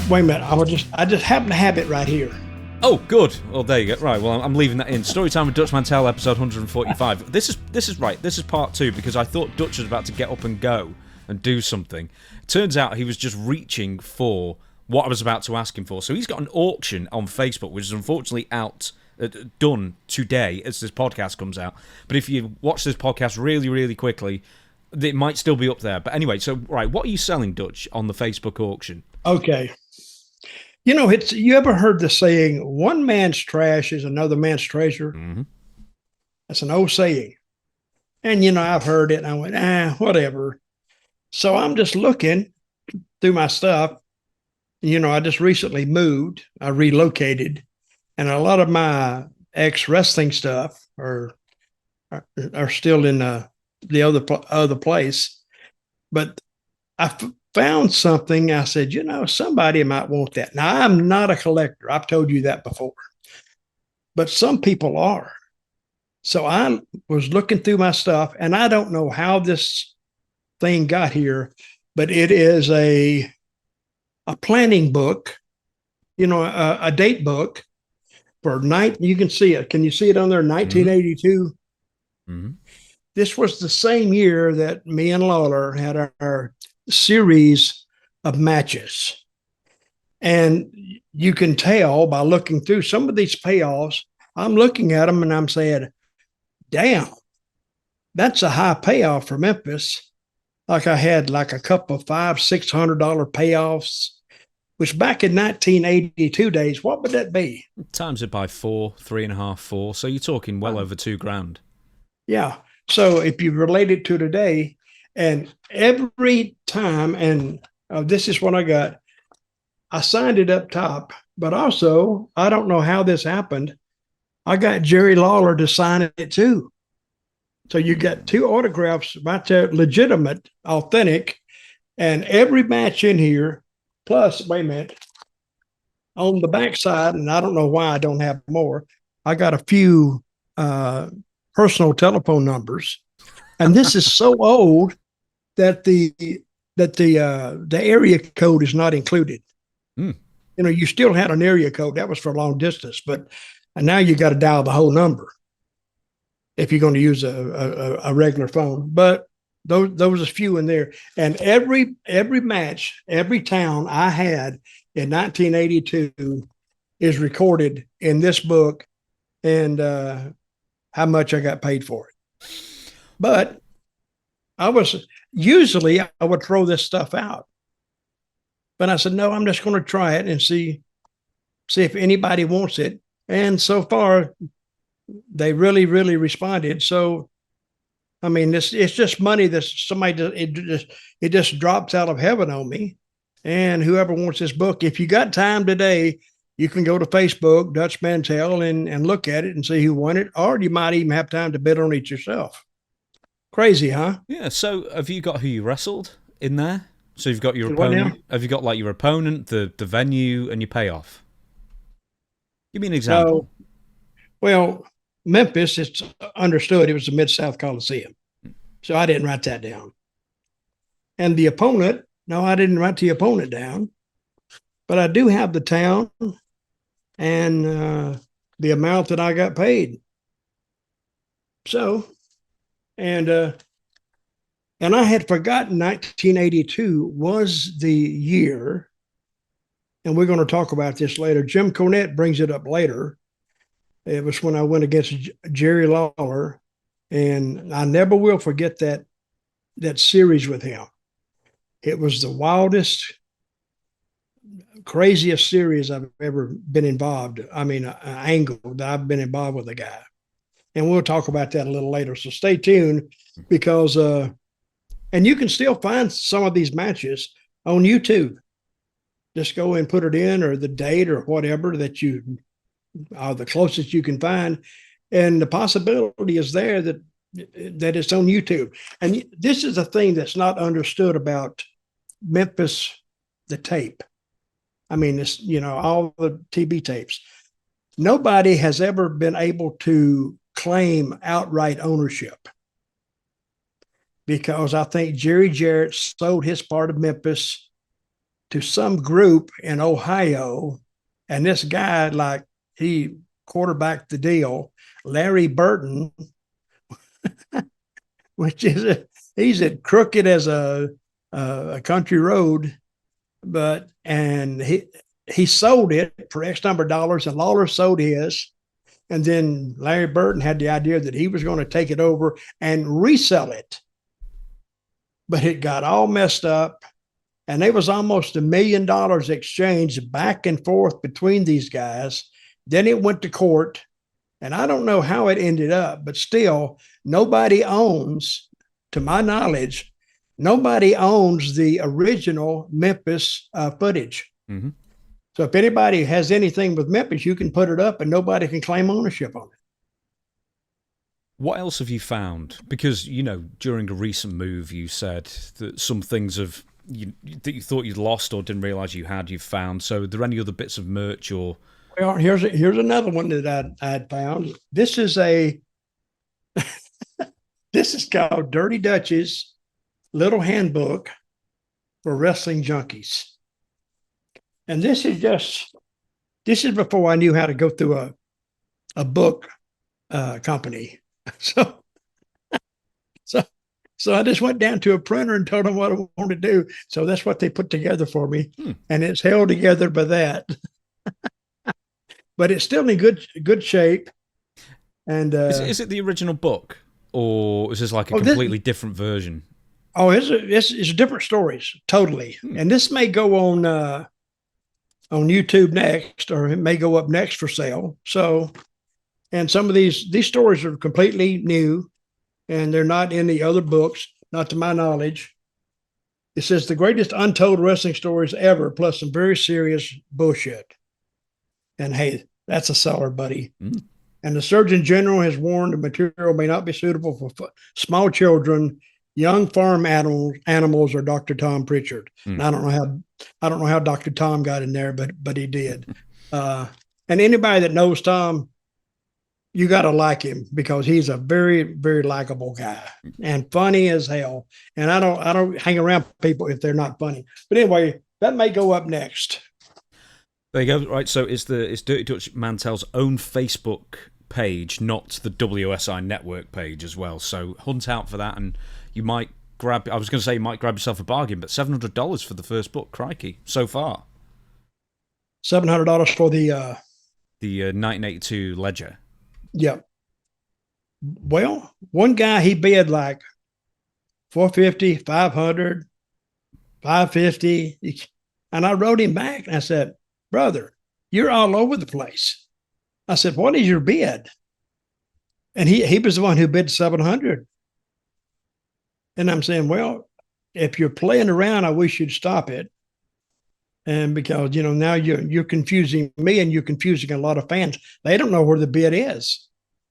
Wait a minute. I just happen to have it right here. Oh, good. Well, there you go. Right. Well, I'm leaving that in. Storytime with Dutch Mantell, episode 145. This is right. This is part 2 because I thought Dutch was about to get up and go and do something. Turns out he was just reaching for what I was about to ask him for. So he's got an auction on Facebook, which is unfortunately done today as this podcast comes out. But if you watch this podcast really, really quickly, it might still be up there. But anyway, so right, what are you selling, Dutch, on the Facebook auction? Okay. You know, you ever heard the saying, one man's trash is another man's treasure? Mm-hmm. That's an old saying. And, you know, I've heard it and I went, whatever. So I'm just looking through my stuff. You know, I just recently moved. I relocated. And a lot of my ex-wrestling stuff are still in the other place. But I found something. I said, you know, somebody might want that. Now, I'm not a collector. I've told you that before. But some people are. So I was looking through my stuff, and I don't know how this thing got here, but it is a planning book, you know, a date book for you can see it. Can you see it on there? 1982. Mm-hmm. This was the same year that me and Lawler had our series of matches. And you can tell by looking through some of these payoffs, I'm looking at them and I'm saying, damn, that's a high payoff for Memphis. Like I had like a couple of $500-$600 payoffs, which back in 1982 days, what would that be? Times it by 4, 3.5, 4. So you're talking well over $2,000. Yeah. So if you relate it to today, and every time, and this is what I got, I signed it up top, but also, I don't know how this happened. I got Jerry Lawler to sign it too. So you got 2 autographs right there, legitimate, authentic, and every match in here, plus, wait a minute, on the backside, and I don't know why I don't have more, I got a few personal telephone numbers. And this is so old that the area code is not included. Mm. You know, you still had an area code that was for long distance, but now you got to dial the whole number if you're going to use a regular phone. But those a few in there, and every match, every town I had in 1982 is recorded in this book, and how much I got paid for it. But I would throw this stuff out. But I said, no, I'm just going to try it and see if anybody wants it. And so far, they really, really responded. So, I mean, it's just money that it just drops out of heaven on me. And whoever wants this book, if you got time today, you can go to Facebook, Dutch Mantell, and look at it and see who won it. Or you might even have time to bid on it yourself. Crazy, huh? Yeah. So have you got who you wrestled in there? So you've got your opponent. Have you got like your opponent, the venue, and your payoff? Give me an example. Well, Memphis, it's understood it was the Mid-South Coliseum. So I didn't write that down. And the opponent, no, I didn't write the opponent down. But I do have the town and the amount that I got paid. So, and I had forgotten 1982 was the year, and we're going to talk about this later. Jim Cornette brings it up later. It was when I went against Jerry Lawler, and I never will forget that series with him. It was the wildest, craziest series I've ever been involved. I mean, an angle that I've been involved with a guy. And we'll talk about that a little later. So stay tuned because, and you can still find some of these matches on YouTube. Just go and put it in, or the date or whatever that you are the closest you can find. And the possibility is there that it's on YouTube. And this is a thing that's not understood about Memphis, the tape. I mean, it's, you know, all the TV tapes. Nobody has ever been able to claim outright ownership because I think Jerry Jarrett sold his part of Memphis to some group in Ohio, and this guy, like, he quarterbacked the deal. Larry Burton, which is he's as crooked as a country road, and he sold it for X number of dollars, and Lawler sold his. And then Larry Burton had the idea that he was going to take it over and resell it. But it got all messed up. And there was almost $1 million exchanged back and forth between these guys. Then it went to court. And I don't know how it ended up, but still, nobody owns, to my knowledge, nobody owns the original Memphis footage. Mm-hmm. So if anybody has anything with Memphis, you can put it up and nobody can claim ownership on it. What else have you found? Because, you know, during a recent move, you said that some things that you thought you'd lost or didn't realize you had, you've found. So are there any other bits of merch or? Well, here's another one that I had found. This is this is called Dirty Dutch's Little Handbook for Wrestling Junkies. And this is before I knew how to go through a book company. So I just went down to a printer and told them what I wanted to do. So that's what they put together for me. And it's held together by that. But it's still in good shape. And is it the original book, or is this like a completely different version? Oh, it's different stories, totally. And this may go on YouTube next, or it may go up next for sale. So, and some of these stories are completely new, and they're not in the other books, not to my knowledge. It says the greatest untold wrestling stories ever, plus some very serious bullshit. And hey, that's a seller, buddy. And the Surgeon General has warned the material may not be suitable for small children, young farm animals, or Dr. Tom Pritchard. And I don't know how Dr. Tom got in there, but he did. And anybody that knows Tom, you got to like him, because he's a very, very likable guy and funny as hell. And I don't hang around people if they're not funny. But anyway, that may go up next. There you go. Right, so it's Dirty Dutch Mantell's own Facebook page, not the WSI Network page as well. So hunt out for that, and you might grab. I was going to say you might grab yourself a bargain, but $700 for the first book, crikey! So far, $700 for the 1982 Ledger. Yeah. Well, one guy, he bid like $450, $500, $550, and I wrote him back and I said, "Brother, you're all over the place." I said, "What is your bid?" And he was the one who bid $700. And I'm saying, well, if you're playing around, I wish you'd stop it. And because, you know, now you're confusing me, and you're confusing a lot of fans. They don't know where the bid is.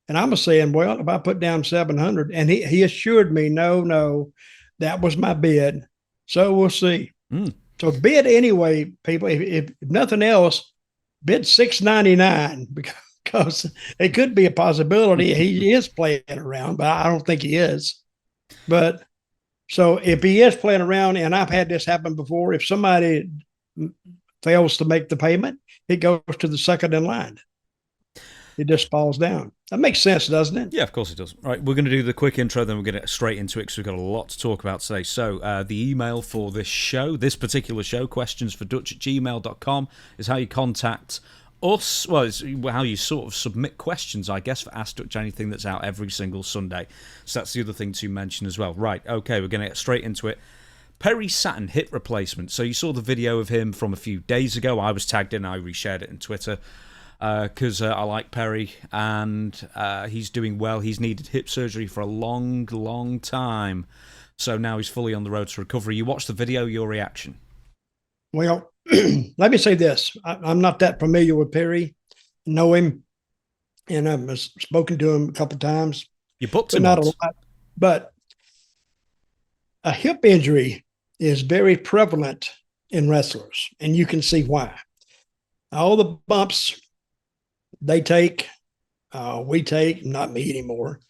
And I'm saying, well, if I put down $700, and he assured me, no, that was my bid. So we'll see. So bid anyway, people. If nothing else, bid $699, because it could be a possibility he is playing around, but I don't think he is. But so if he is playing around, and I've had this happen before, if somebody fails to make the payment, it goes to the second in line. It just falls down. That makes sense, doesn't it? Yeah, of course it does. Right, we're going to do the quick intro, then we're going to get straight into it, because we've got a lot to talk about today. So the email for this show, this particular show, questionsfordutch@gmail.com, is how you contact us. Well, it's how you sort of submit questions, I guess, for Ask Dutch Anything, that's out every single Sunday. So that's the other thing to mention as well. Right, okay, we're going to get straight into it. Perry Saturn hip replacement. So you saw the video of him from a few days ago. I was tagged in. I reshared it on Twitter because I like Perry, and he's doing well. He's needed hip surgery for a long, long time. So now he's fully on the road to recovery. You watched the video, your reaction? Well, let me say this. I'm not that familiar with Perry. Know him, and I've spoken to him a couple of times. You booked him not a lot, but a hip injury is very prevalent in wrestlers, and you can see why. All the bumps they take, we take, not me anymore.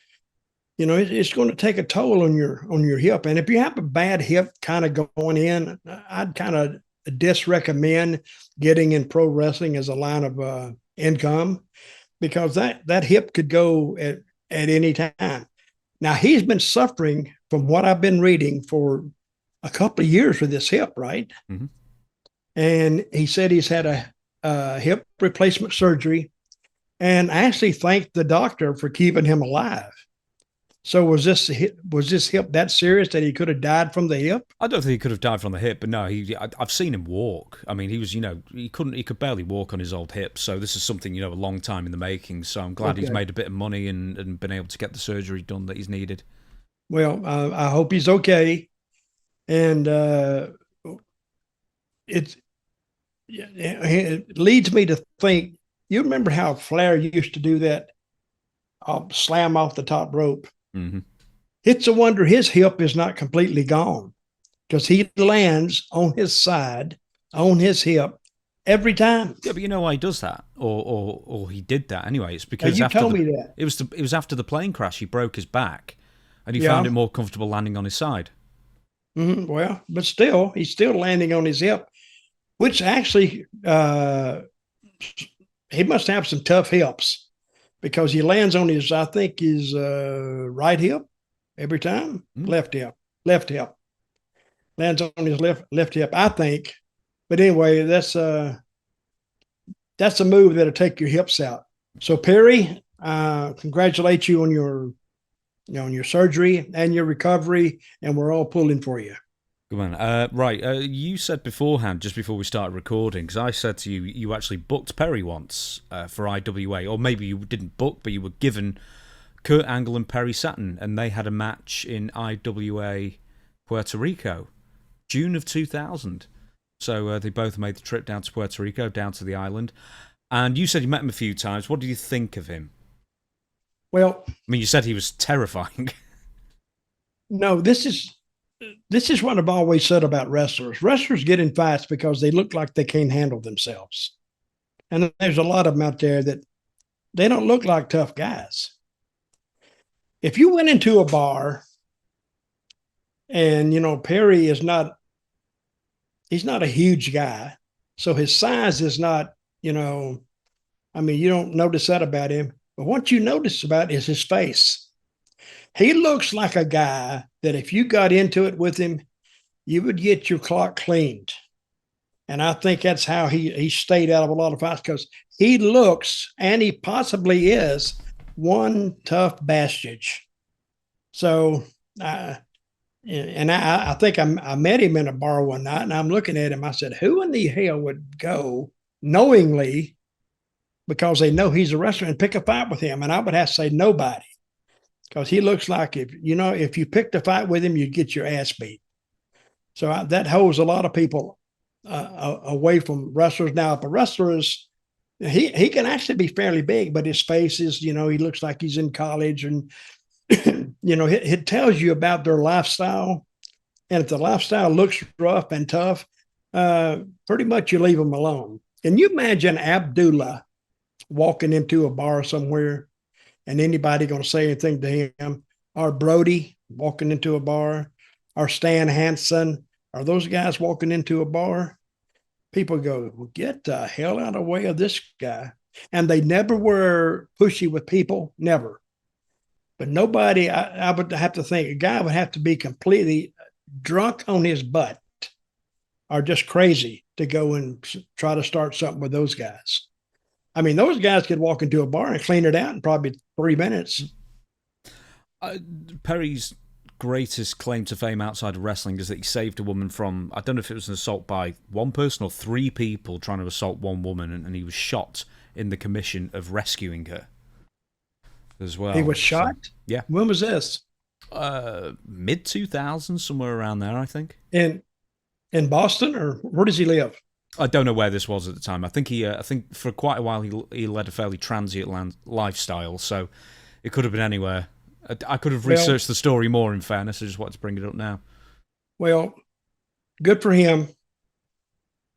You know, it's going to take a toll on your hip. And if you have a bad hip kind of going in, I'd kind of disrecommend getting in pro wrestling as a line of income, because that hip could go at any time. Now, he's been suffering, from what I've been reading, for a couple of years with this hip, right? Mm-hmm. And he said he's had a hip replacement surgery, and actually thanked the doctor for keeping him alive. So was this hip that serious that he could have died from the hip? I don't think he could have died from the hip, but no, I've seen him walk. I mean, he was, he could barely walk on his old hip. So this is something, a long time in the making. So I'm glad he's made a bit of money and been able to get the surgery done that he's needed. Well, I hope he's okay. And it leads me to think, you remember how Flair used to do that slam off the top rope? Mm-hmm. It's a wonder his hip is not completely gone, because he lands on his side, on his hip, every time. Yeah, but you know why he does that, or he did that anyway? It's because you told me that it was after the plane crash. He broke his back, and he found it more comfortable landing on his side. Mm-hmm. Well, but still, he's still landing on his hip, which actually he must have some tough hips, because he lands on his, I think, his right hip every time. Left hip lands on his left hip, I think. But anyway, that's a move that'll take your hips out. So Perry, congratulate you on your surgery and your recovery, and we're all pulling for you. Good man. Right, you said beforehand, just before we started recording, because I said to you, you actually booked Perry once for IWA, or maybe you didn't book, but you were given Kurt Angle and Perry Saturn, and they had a match in IWA Puerto Rico, June of 2000. So they both made the trip down to Puerto Rico, down to the island. And you said you met him a few times. What do you think of him? Well, I mean, you said he was terrifying. No, this is what I've always said about wrestlers. Wrestlers get in fights because they look like they can't handle themselves. And there's a lot of them out there that they don't look like tough guys. If you went into a bar and, Perry is he's not a huge guy. So his size is not, you don't notice that about him. But what you notice about is his face. He looks like a guy that if you got into it with him, you would get your clock cleaned. And I think that's how he stayed out of a lot of fights, because he looks, and he possibly is, one tough bastard. So, I think I met him in a bar one night, and I'm looking at him. I said, who in the hell would go knowingly, because they know he's a wrestler, and pick a fight with him? And I would have to say nobody, because he looks like if you picked a fight with him, you'd get your ass beat. So that holds a lot of people away from wrestlers. Now, if a wrestler is, he can actually be fairly big, but his face is, he looks like he's in college, and it tells you about their lifestyle. And if the lifestyle looks rough and tough, pretty much you leave them alone. Can you imagine Abdullah walking into a bar somewhere and anybody going to say anything to him? Or Brody walking into a bar? Or Stan Hansen? Are those guys walking into a bar? People go, well, get the hell out of the way of this guy. And they never were pushy with people, never. But nobody, I would have to think, a guy would have to be completely drunk on his butt or just crazy to go and try to start something with those guys. I mean, those guys could walk into a bar and clean it out in probably 3 minutes. Perry's greatest claim to fame outside of wrestling is that he saved a woman from, I don't know if it was an assault by one person or 3 people trying to assault one woman, and he was shot in the commission of rescuing her as well. He was shot? So, yeah. When was this? Mid-2000s, somewhere around there, I think. In Boston, or where does he live? I don't know where this was at the time. I think I think for quite a while he led a fairly transient lifestyle, so it could have been anywhere. I could have researched the story more, in fairness. I just wanted to bring it up now. Well, good for him.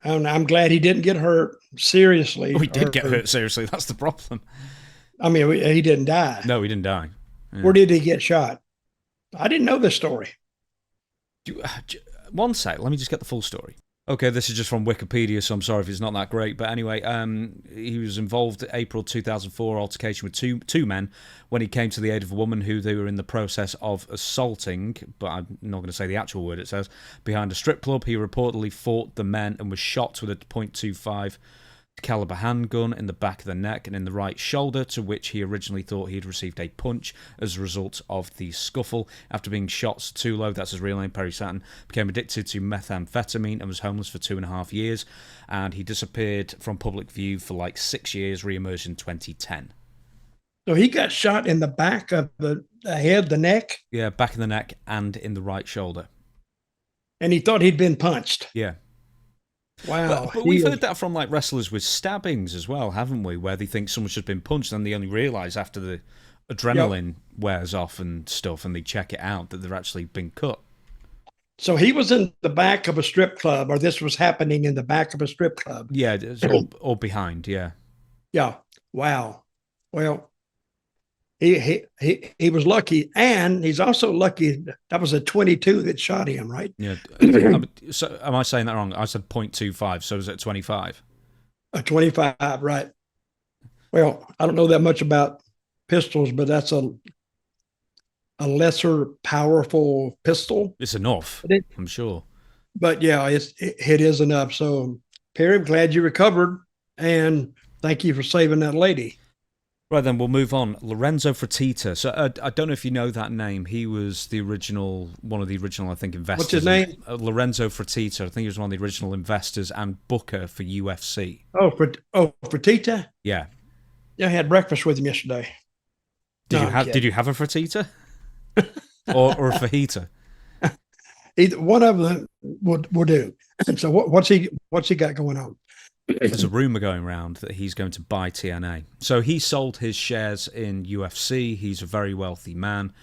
And I'm glad he didn't get hurt seriously. Oh, he did get hurt seriously. That's the problem. I mean, he didn't die. No, he didn't die. Yeah. Where did he get shot? I didn't know this story. One sec. Let me just get the full story. Okay, this is just from Wikipedia, so I'm sorry if it's not that great. But anyway, he was involved in April 2004 altercation with two men when he came to the aid of a woman who they were in the process of assaulting, but I'm not going to say the actual word it says, behind a strip club. He reportedly fought the men and was shot with a .25 caliber handgun in the back of the neck and in the right shoulder, to which he originally thought he had received a punch as a result of the scuffle. After being shot, Tulo, that's his real name, Perry Saturn, became addicted to methamphetamine and was homeless for 2.5 years, and he disappeared from public view for like 6 years, re-emerged in 2010. So he got shot in the back of the head, the neck? Yeah, back of the neck and in the right shoulder. And he thought he'd been punched. Yeah. Wow. But we've heard that from like wrestlers with stabbings as well, haven't we? Where they think someone's just been punched and they only realise after the adrenaline wears off and stuff and they check it out that they've actually been cut. So he was in the back of a strip club, or this was happening in the back of a strip club? Yeah, or behind, yeah. Yeah. Wow. Well, he was lucky, and he's also lucky that was a 22 that shot him, right? Yeah. So am I saying that wrong? I said .25, so is it 25? A 25, right? Well, I don't know that much about pistols, but that's a lesser powerful pistol. It's enough, I'm sure. But yeah, it is enough. So, Perry, I'm glad you recovered, and thank you for saving that lady. Right, then we'll move on. Lorenzo Frattita. So I don't know if you know that name. He was one of the original, I think, investors. What's his name? Lorenzo Frattita. I think he was one of the original investors and booker for UFC. Frattita? Yeah. Yeah, I had breakfast with him yesterday. Did you have a Frattita? or a fajita? Either one of them will do. So what's he got going on? There's a rumor going around that he's going to buy TNA. So he sold his shares in UFC. He's a very wealthy man.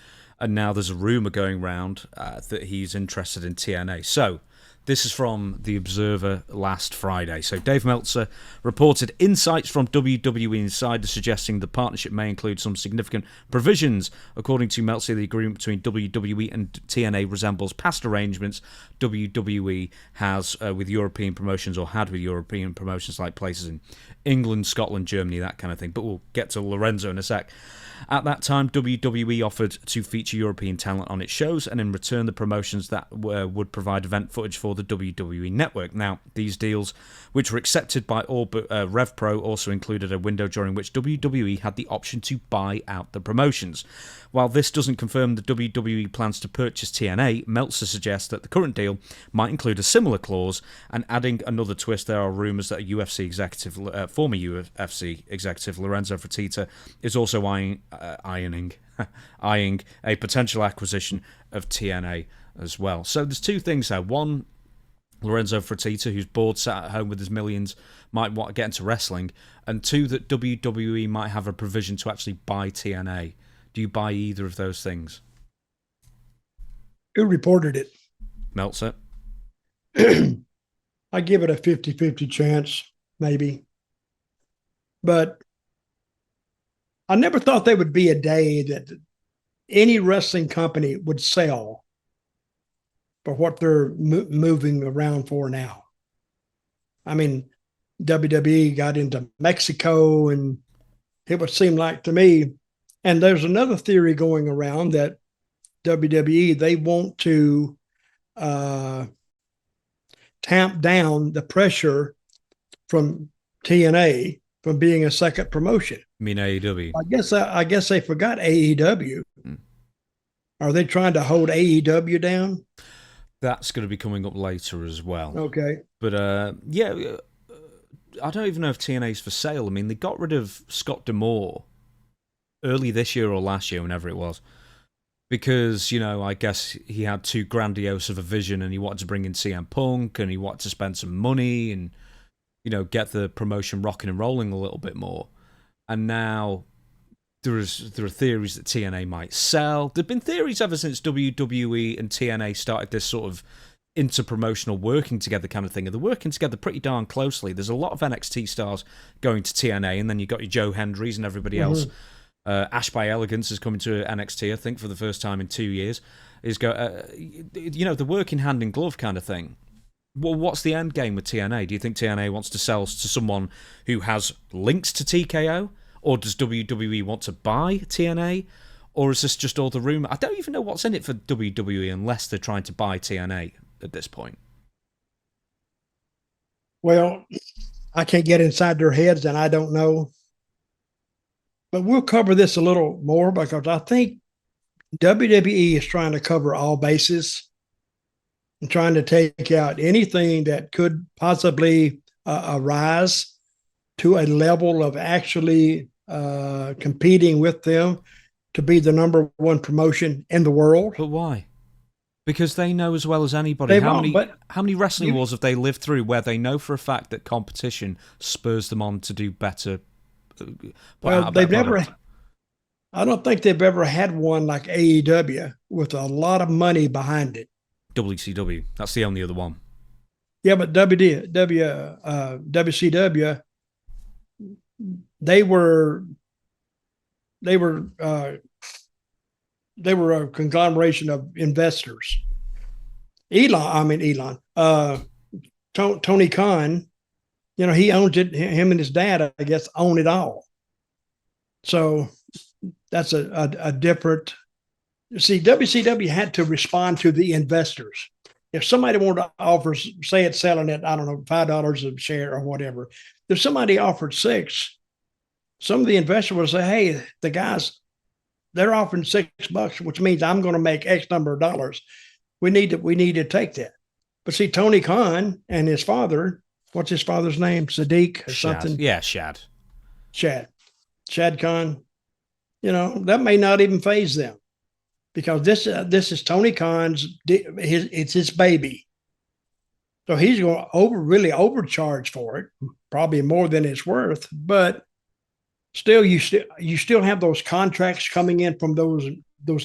And now there's a rumor going around that he's interested in TNA. So this is from The Observer last Friday. So Dave Meltzer reported insights from WWE Insider suggesting the partnership may include some significant provisions. According to Meltzer, the agreement between WWE and TNA resembles past arrangements WWE has with European promotions, or had with European promotions, like places in England, Scotland, Germany, that kind of thing. But we'll get to Lorenzo in a sec. At that time, WWE offered to feature European talent on its shows, and in return, the promotions that would provide event footage for the WWE network. Now, these deals, which were accepted by all but RevPro, also included a window during which WWE had the option to buy out the promotions. While this doesn't confirm that WWE plans to purchase TNA, Meltzer suggests that the current deal might include a similar clause, and adding another twist, there are rumours that a former UFC executive, Lorenzo Frattita, is also eyeing a potential acquisition of TNA as well. So there's two things there. One, Lorenzo Frattita, who's bored, sat at home with his millions, might want to get into wrestling. And two, that WWE might have a provision to actually buy TNA. Do you buy either of those things? Who reported it? Meltzer. I give it a 50-50 chance, maybe. But I never thought there would be a day that any wrestling company would sell for what they're moving around for now. I mean, WWE got into Mexico, and it would seem like to me, and there's another theory going around that WWE, they want to tamp down the pressure from TNA from being a second promotion. I mean AEW. I guess they forgot AEW. Are they trying to hold AEW down? That's going to be coming up later as well. Okay. But yeah, I don't even know if TNA's for sale. I mean, they got rid of Scott D'Amore early this year or last year, whenever it was, because, you know, I guess he had too grandiose of a vision and he wanted to bring in CM Punk and he wanted to spend some money and, you know, get the promotion rocking and rolling a little bit more. And now there are theories that TNA might sell. There have been theories ever since WWE and TNA started this sort of inter-promotional working together kind of thing. And they're working together pretty darn closely. There's a lot of NXT stars going to TNA, and then you've got your Joe Hendrys and everybody else. Ash by Elegance is coming to NXT, I think, for the first time in 2 years. You know, the working hand in glove kind of thing. Well, what's the end game with TNA? Do you think TNA wants to sell to someone who has links to TKO? Or does WWE want to buy TNA? Or is this just all the rumor? I don't even know what's in it for WWE unless they're trying to buy TNA at this point. Well, I can't get inside their heads, and I don't know. But we'll cover this a little more because I think WWE is trying to cover all bases and trying to take out anything that could possibly arise to a level of actually competing with them to be the number one promotion in the world. But why? Because they know as well as anybody. How many wrestling wars have they lived through where they know for a fact that competition spurs them on to do better? Well, they've never. I don't think they've ever had one like AEW with a lot of money behind it. WCW, that's the only other one. Yeah, but WCW, they were a conglomeration of investors. Tony Khan, he owns it. Him and his dad, I guess, own it all. So that's a different. See, WCW had to respond to the investors. If somebody wanted to offer, say it's selling at, I don't know, $5 a share or whatever, if somebody offered $6, some of the investors would say, hey, the guys, they're offering $6, which means I'm going to make X number of dollars. We need to take that. But see, Tony Khan and his father, what's his father's name? Sadiq or something? Yeah, Shad. Shad Khan. That may not even faze them because this is Tony Khan's, it's his baby. So he's going to really overcharge for it, probably more than it's worth, but still, you still have those contracts coming in from those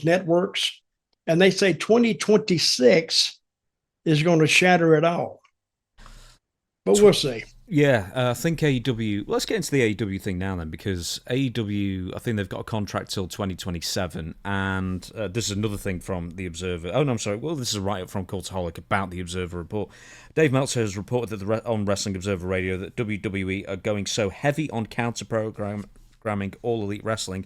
networks, and they say 2026 is going to shatter it all. But we'll see. Yeah, I think AEW. Let's get into the AEW thing now then, because AEW, I think they've got a contract till 2027, and this is another thing from the Observer. Oh no, I'm sorry. Well, this is a write-up from Cultaholic about the Observer report. Dave Meltzer has reported that on Wrestling Observer Radio that WWE are going so heavy on counter-programming All Elite Wrestling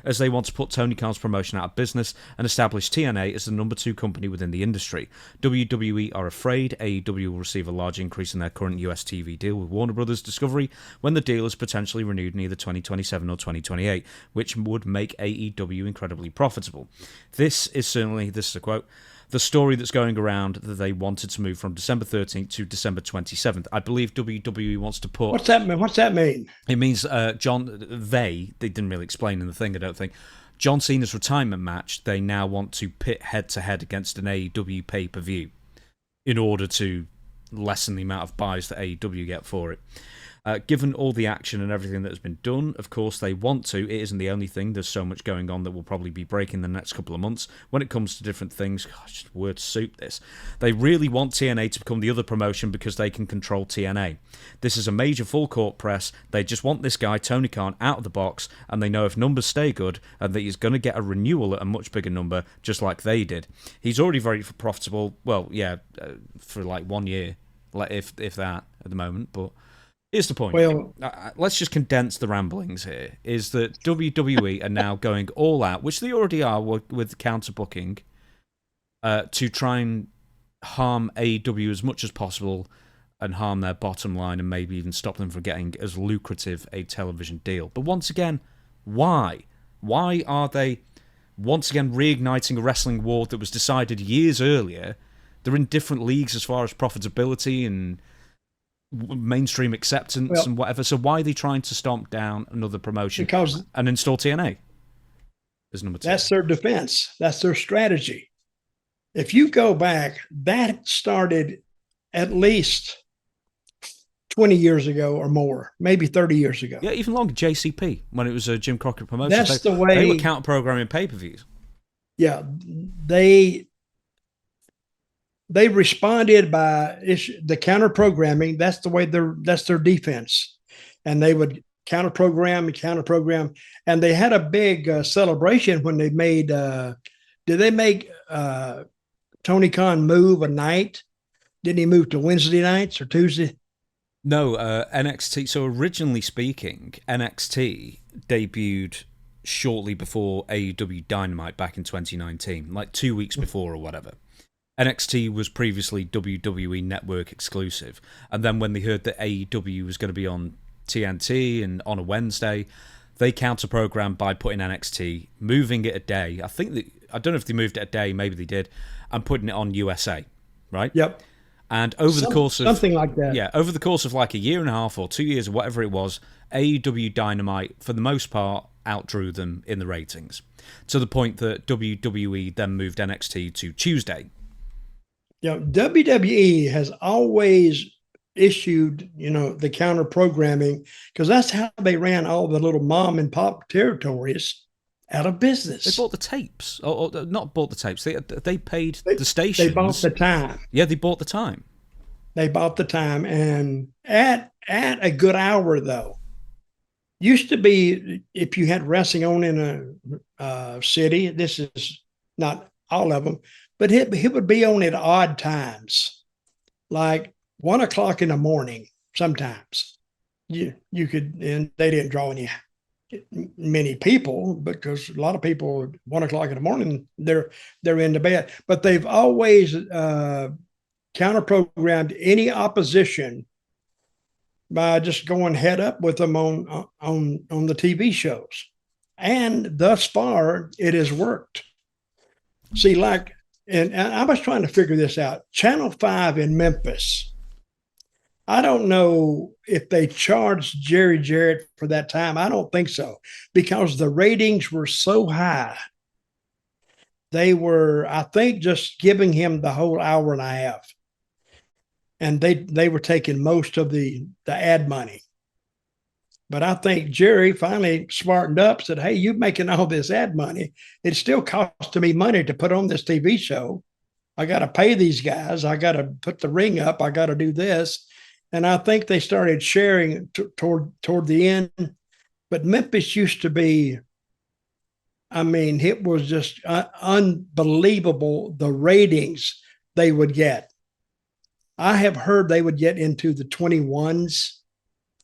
as they want to put Tony Khan's promotion out of business and establish TNA as the number 2 company within the industry. WWE are afraid AEW will receive a large increase in their current US TV deal with Warner Brothers Discovery when the deal is potentially renewed in either 2027 or 2028, which would make AEW incredibly profitable. This is a quote, the story that's going around that they wanted to move from December 13th to December 27th. I believe WWE wants to put... What's that mean? What's that mean? It means they didn't really explain in the thing, I don't think. John Cena's retirement match, they now want to pit head-to-head against an AEW pay-per-view in order to lessen the amount of buys that AEW get for it. Given all the action and everything that has been done, of course they want to. It isn't the only thing. There's so much going on that will probably be breaking the next couple of months. When it comes to different things, gosh, just word soup this. They really want TNA to become the other promotion because they can control TNA. This is a major full court press. They just want this guy, Tony Khan, out of the box, and they know if numbers stay good, and that he's going to get a renewal at a much bigger number, just like they did. He's already very profitable. Well, yeah, for like 1 year, if that at the moment, but... Here's the point. Well, let's just condense the ramblings here. Is that WWE are now going all out, which they already are with counter booking, to try and harm AEW as much as possible and harm their bottom line and maybe even stop them from getting as lucrative a television deal. But once again, why? Why are they once again reigniting a wrestling war that was decided years earlier? They're in different leagues as far as profitability and mainstream acceptance and whatever. So why are they trying to stomp down another promotion and install TNA as number 2? That's their defense. That's their strategy. If you go back, that started at least 20 years ago or more, maybe 30 years ago. Yeah, even longer. JCP, when it was a Jim Crockett promotion. That's the way they were counter-programming pay-per-views. Yeah, they responded by the counter programming. That's the way that's their defense, and they would counter program, and they had a big celebration when they made. Did they make Tony Khan move a night? Didn't he move to Wednesday nights or Tuesday? No, NXT. So originally speaking, NXT debuted shortly before AEW Dynamite back in 2019, like 2 weeks before or whatever. NXT was previously WWE Network exclusive, and then when they heard that AEW was going to be on TNT and on a Wednesday, they counter-programmed by putting NXT, moving it a day. I don't know if they moved it a day, maybe they did, and putting it on USA, right? Yep. And over the course of something like that, yeah, over the course of like a year and a half or 2 years or whatever it was, AEW Dynamite for the most part outdrew them in the ratings, to the point that WWE then moved NXT to Tuesday. WWE has always issued, the counter programming, because that's how they ran all the little mom and pop territories out of business. They bought the tapes, or not bought the tapes. They paid the stations. They bought the time. Yeah, they bought the time. They bought the time, and at a good hour though. Used to be, if you had wrestling on in a city, this is not all of them, but it would be on at odd times, like 1 o'clock in the morning. Sometimes you could, and they didn't draw many people, because a lot of people 1 o'clock in the morning they're into bed. But they've always counter programmed any opposition by just going head up with them on the TV shows, and thus far it has worked. See, and I was trying to figure this out. Channel 5 in Memphis, I don't know if they charged Jerry Jarrett for that time. I don't think so, because the ratings were so high. They were, I think, just giving him the whole hour and a half. And they were taking most of the ad money. But I think Jerry finally smartened up, said, hey, you're making all this ad money. It's still costing me money to put on this TV show. I got to pay these guys. I got to put the ring up. I got to do this. And I think they started sharing toward the end. But Memphis used to be, it was just unbelievable, the ratings they would get. I have heard they would get into the 21s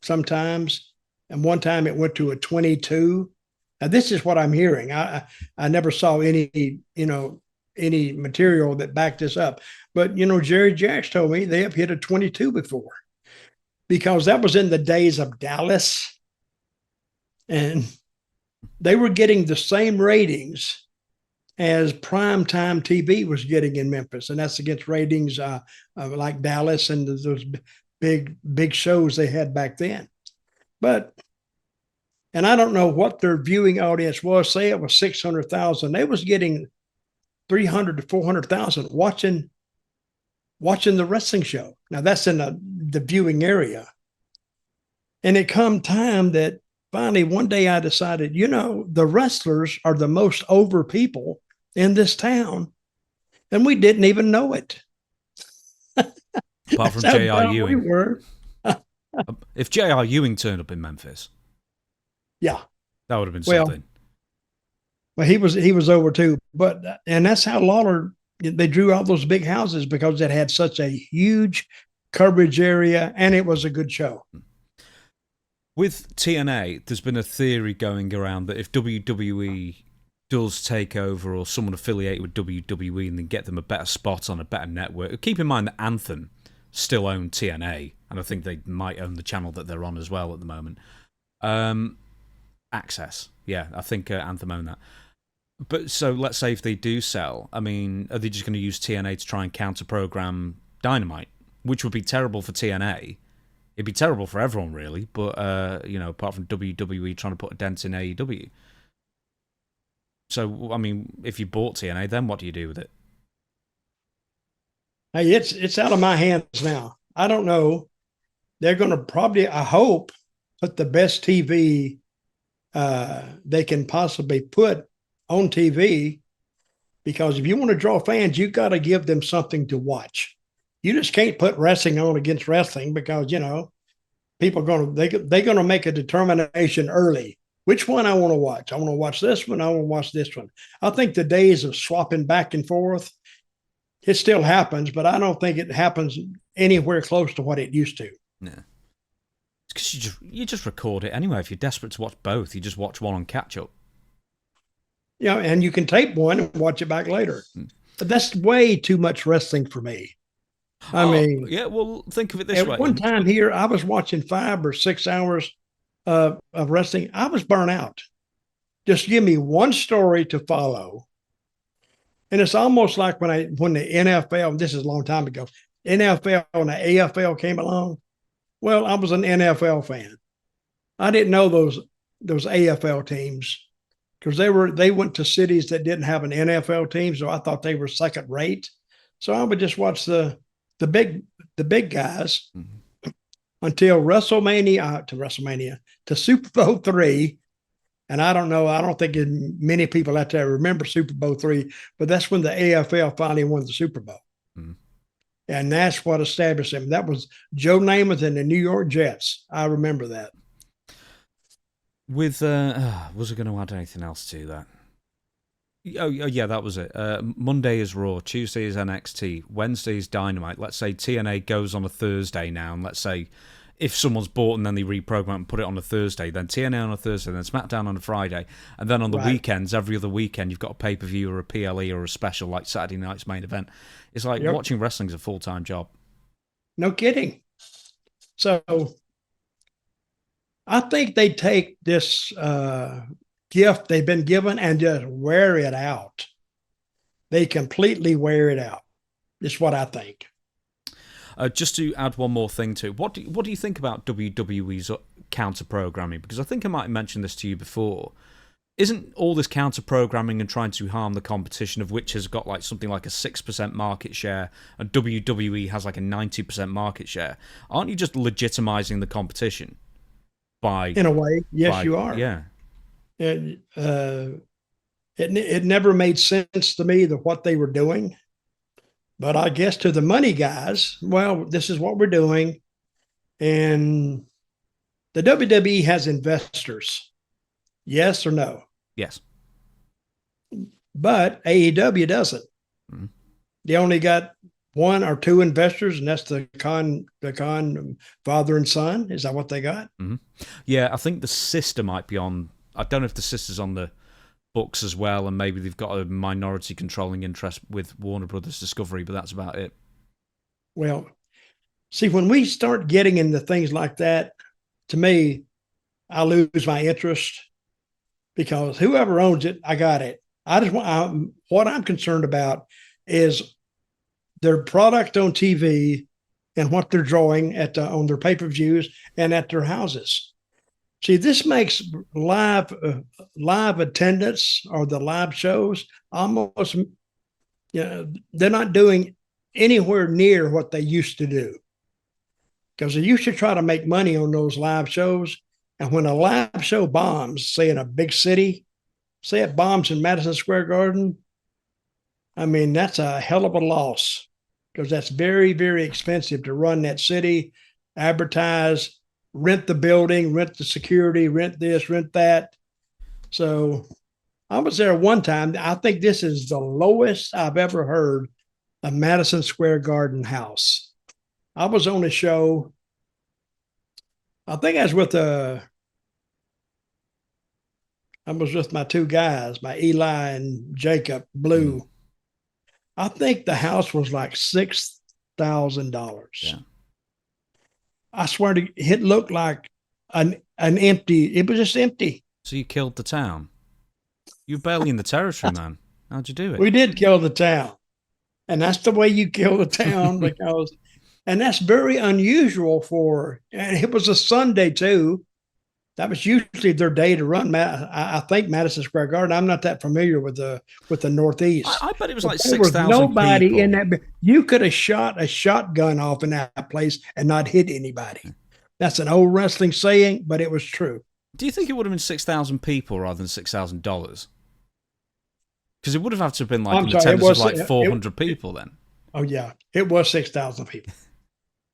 sometimes. And one time it went to a 22. Now, this is what I'm hearing. I never saw any material that backed this up. But, Jerry Jacks told me they have hit a 22 before, because that was in the days of Dallas. And they were getting the same ratings as primetime TV was getting in Memphis. And that's against ratings like Dallas and those big shows they had back then. And I don't know what their viewing audience was. Say it was 600,000. They was getting 300 to 400,000 watching the wrestling show. Now that's in the viewing area. And it come time that finally one day I decided, the wrestlers are the most over people in this town, and we didn't even know it. Apart from J.R. Ewing. If J.R. Ewing turned up in Memphis, yeah, that would have been something. Well, he was over too, and that's how Lawler, they drew all those big houses, because it had such a huge coverage area, and it was a good show. With TNA, there's been a theory going around that if WWE does take over, or someone affiliated with WWE, and then get them a better spot on a better network. Keep in mind that Anthem still own TNA, and I think they might own the channel that they're on as well at the moment. Access, yeah, I think Anthem own that. But so let's say if they do sell, are they just going to use TNA to try and counter-program Dynamite, which would be terrible for TNA? It'd be terrible for everyone, really, but, apart from WWE trying to put a dent in AEW. So, if you bought TNA, then what do you do with it? Hey, it's out of my hands now. I don't know. They're going to probably, I hope, put the best TV they can possibly put on TV, because if you want to draw fans, you got to give them something to watch. You just can't put wrestling on against wrestling, because, people they're going to make a determination early. Which one I want to watch? I want to watch this one. I want to watch this one. I think the days of swapping back and forth It still happens, but I don't think it happens anywhere close to what it used to. No. It's because you just record it anyway. If you're desperate to watch both, you just watch one on catch up. Yeah, and you can tape one and watch it back later. But that's way too much wrestling for me. I mean, yeah. Well, think of it this way. At one time here, I was watching 5 or 6 hours of wrestling. I was burnt out. Just give me one story to follow. And it's almost like when the NFL, this is a long time ago, NFL and the AFL came along. Well, I was an NFL fan. I didn't know those AFL teams because they went to cities that didn't have an NFL team, so I thought they were second rate. So I would just watch the big guys until WrestleMania to Super Bowl III. And I don't know, I don't think many people out there remember Super Bowl III, but that's when the AFL finally won the Super Bowl. Mm-hmm. And that's what established him. That was Joe Namath and the New York Jets. I remember that. Was I going to add anything else to that? Oh yeah, that was it. Monday is Raw, Tuesday is NXT, Wednesday is Dynamite. Let's say TNA goes on a Thursday now, and let's say if someone's bought and then they reprogram and put it on a Thursday, then TNA on a Thursday, then SmackDown on a Friday, and then on the weekends, every other weekend, you've got a pay-per-view or a PLE or a special like Saturday night's main event. It's like watching wrestling's a full-time job. No kidding. So I think they take this gift they've been given and just wear it out. They completely wear it out. Is what I think. Just to add one more thing to it, what do you think about WWE's counter programming? Because I think I might have mentioned this to you before. Isn't all this counter programming and trying to harm the competition, of which has got like something like a 6% market share, and WWE has like a 90% market share? Aren't you just legitimizing the competition? In a way, yes, you are. Yeah. It never made sense to me what they were doing. But I guess to the money guys, well, this is what we're doing. And the WWE has investors. Yes or no? Yes. But AEW doesn't. Mm-hmm. They only got 1 or 2 investors, and that's the Khan father and son. Is that what they got? Mm-hmm. Yeah, I think the sister might be on. I don't know if the sister's on the books as well, and maybe they've got a minority controlling interest with Warner Brothers Discovery, but that's about it. Well, see, when we start getting into things like that, to me, I lose my interest because whoever owns it, I got it. What I'm concerned about is their product on TV and what they're drawing on their pay-per-views and at their houses. See, this makes live attendance or the live shows almost, they're not doing anywhere near what they used to do. Because they used to try to make money on those live shows. And when a live show bombs, say in a big city, say it bombs in Madison Square Garden, I mean, that's a hell of a loss because that's very, very expensive to run that city, advertise, rent the building, rent the security, rent this, rent that. So I was there one time. I think this is the lowest I've ever heard a Madison Square Garden house. I was on a show. I think I was with my 2 guys, my Eli and Jacob Blue. Mm. I think the house was like $6,000. Yeah. I swear it looked like an empty. It was just empty. So you killed the town. You're barely in the territory, man. How'd you do it? We did kill the town, and that's the way you kill the town and that's very unusual and it was a Sunday too. That was usually their day to run. I think Madison Square Garden. I'm not that familiar with the Northeast. I bet it was like 6,000 nobody people. In that. You could have shot a shotgun off in that place and not hit anybody. That's an old wrestling saying, but it was true. Do you think it would have been 6,000 people rather than $6,000? Because it would have had to have been like attendance of like 400 people then. Oh yeah, it was 6,000 people.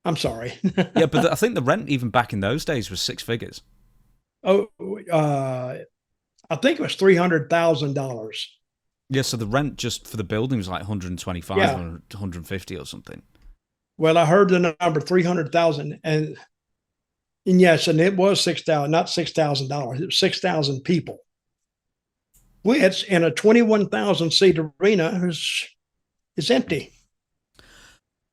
I'm sorry. Yeah, but I think the rent even back in those days was 6 figures. Oh, I think it was $300,000 Yeah, so the rent just for the building was like 125 Yeah. or 150 or something. Well, I heard the number 300,000, and yes, and it was 6,000, not $6,000. It was 6,000 people. Which in a 21,000 seat arena is empty.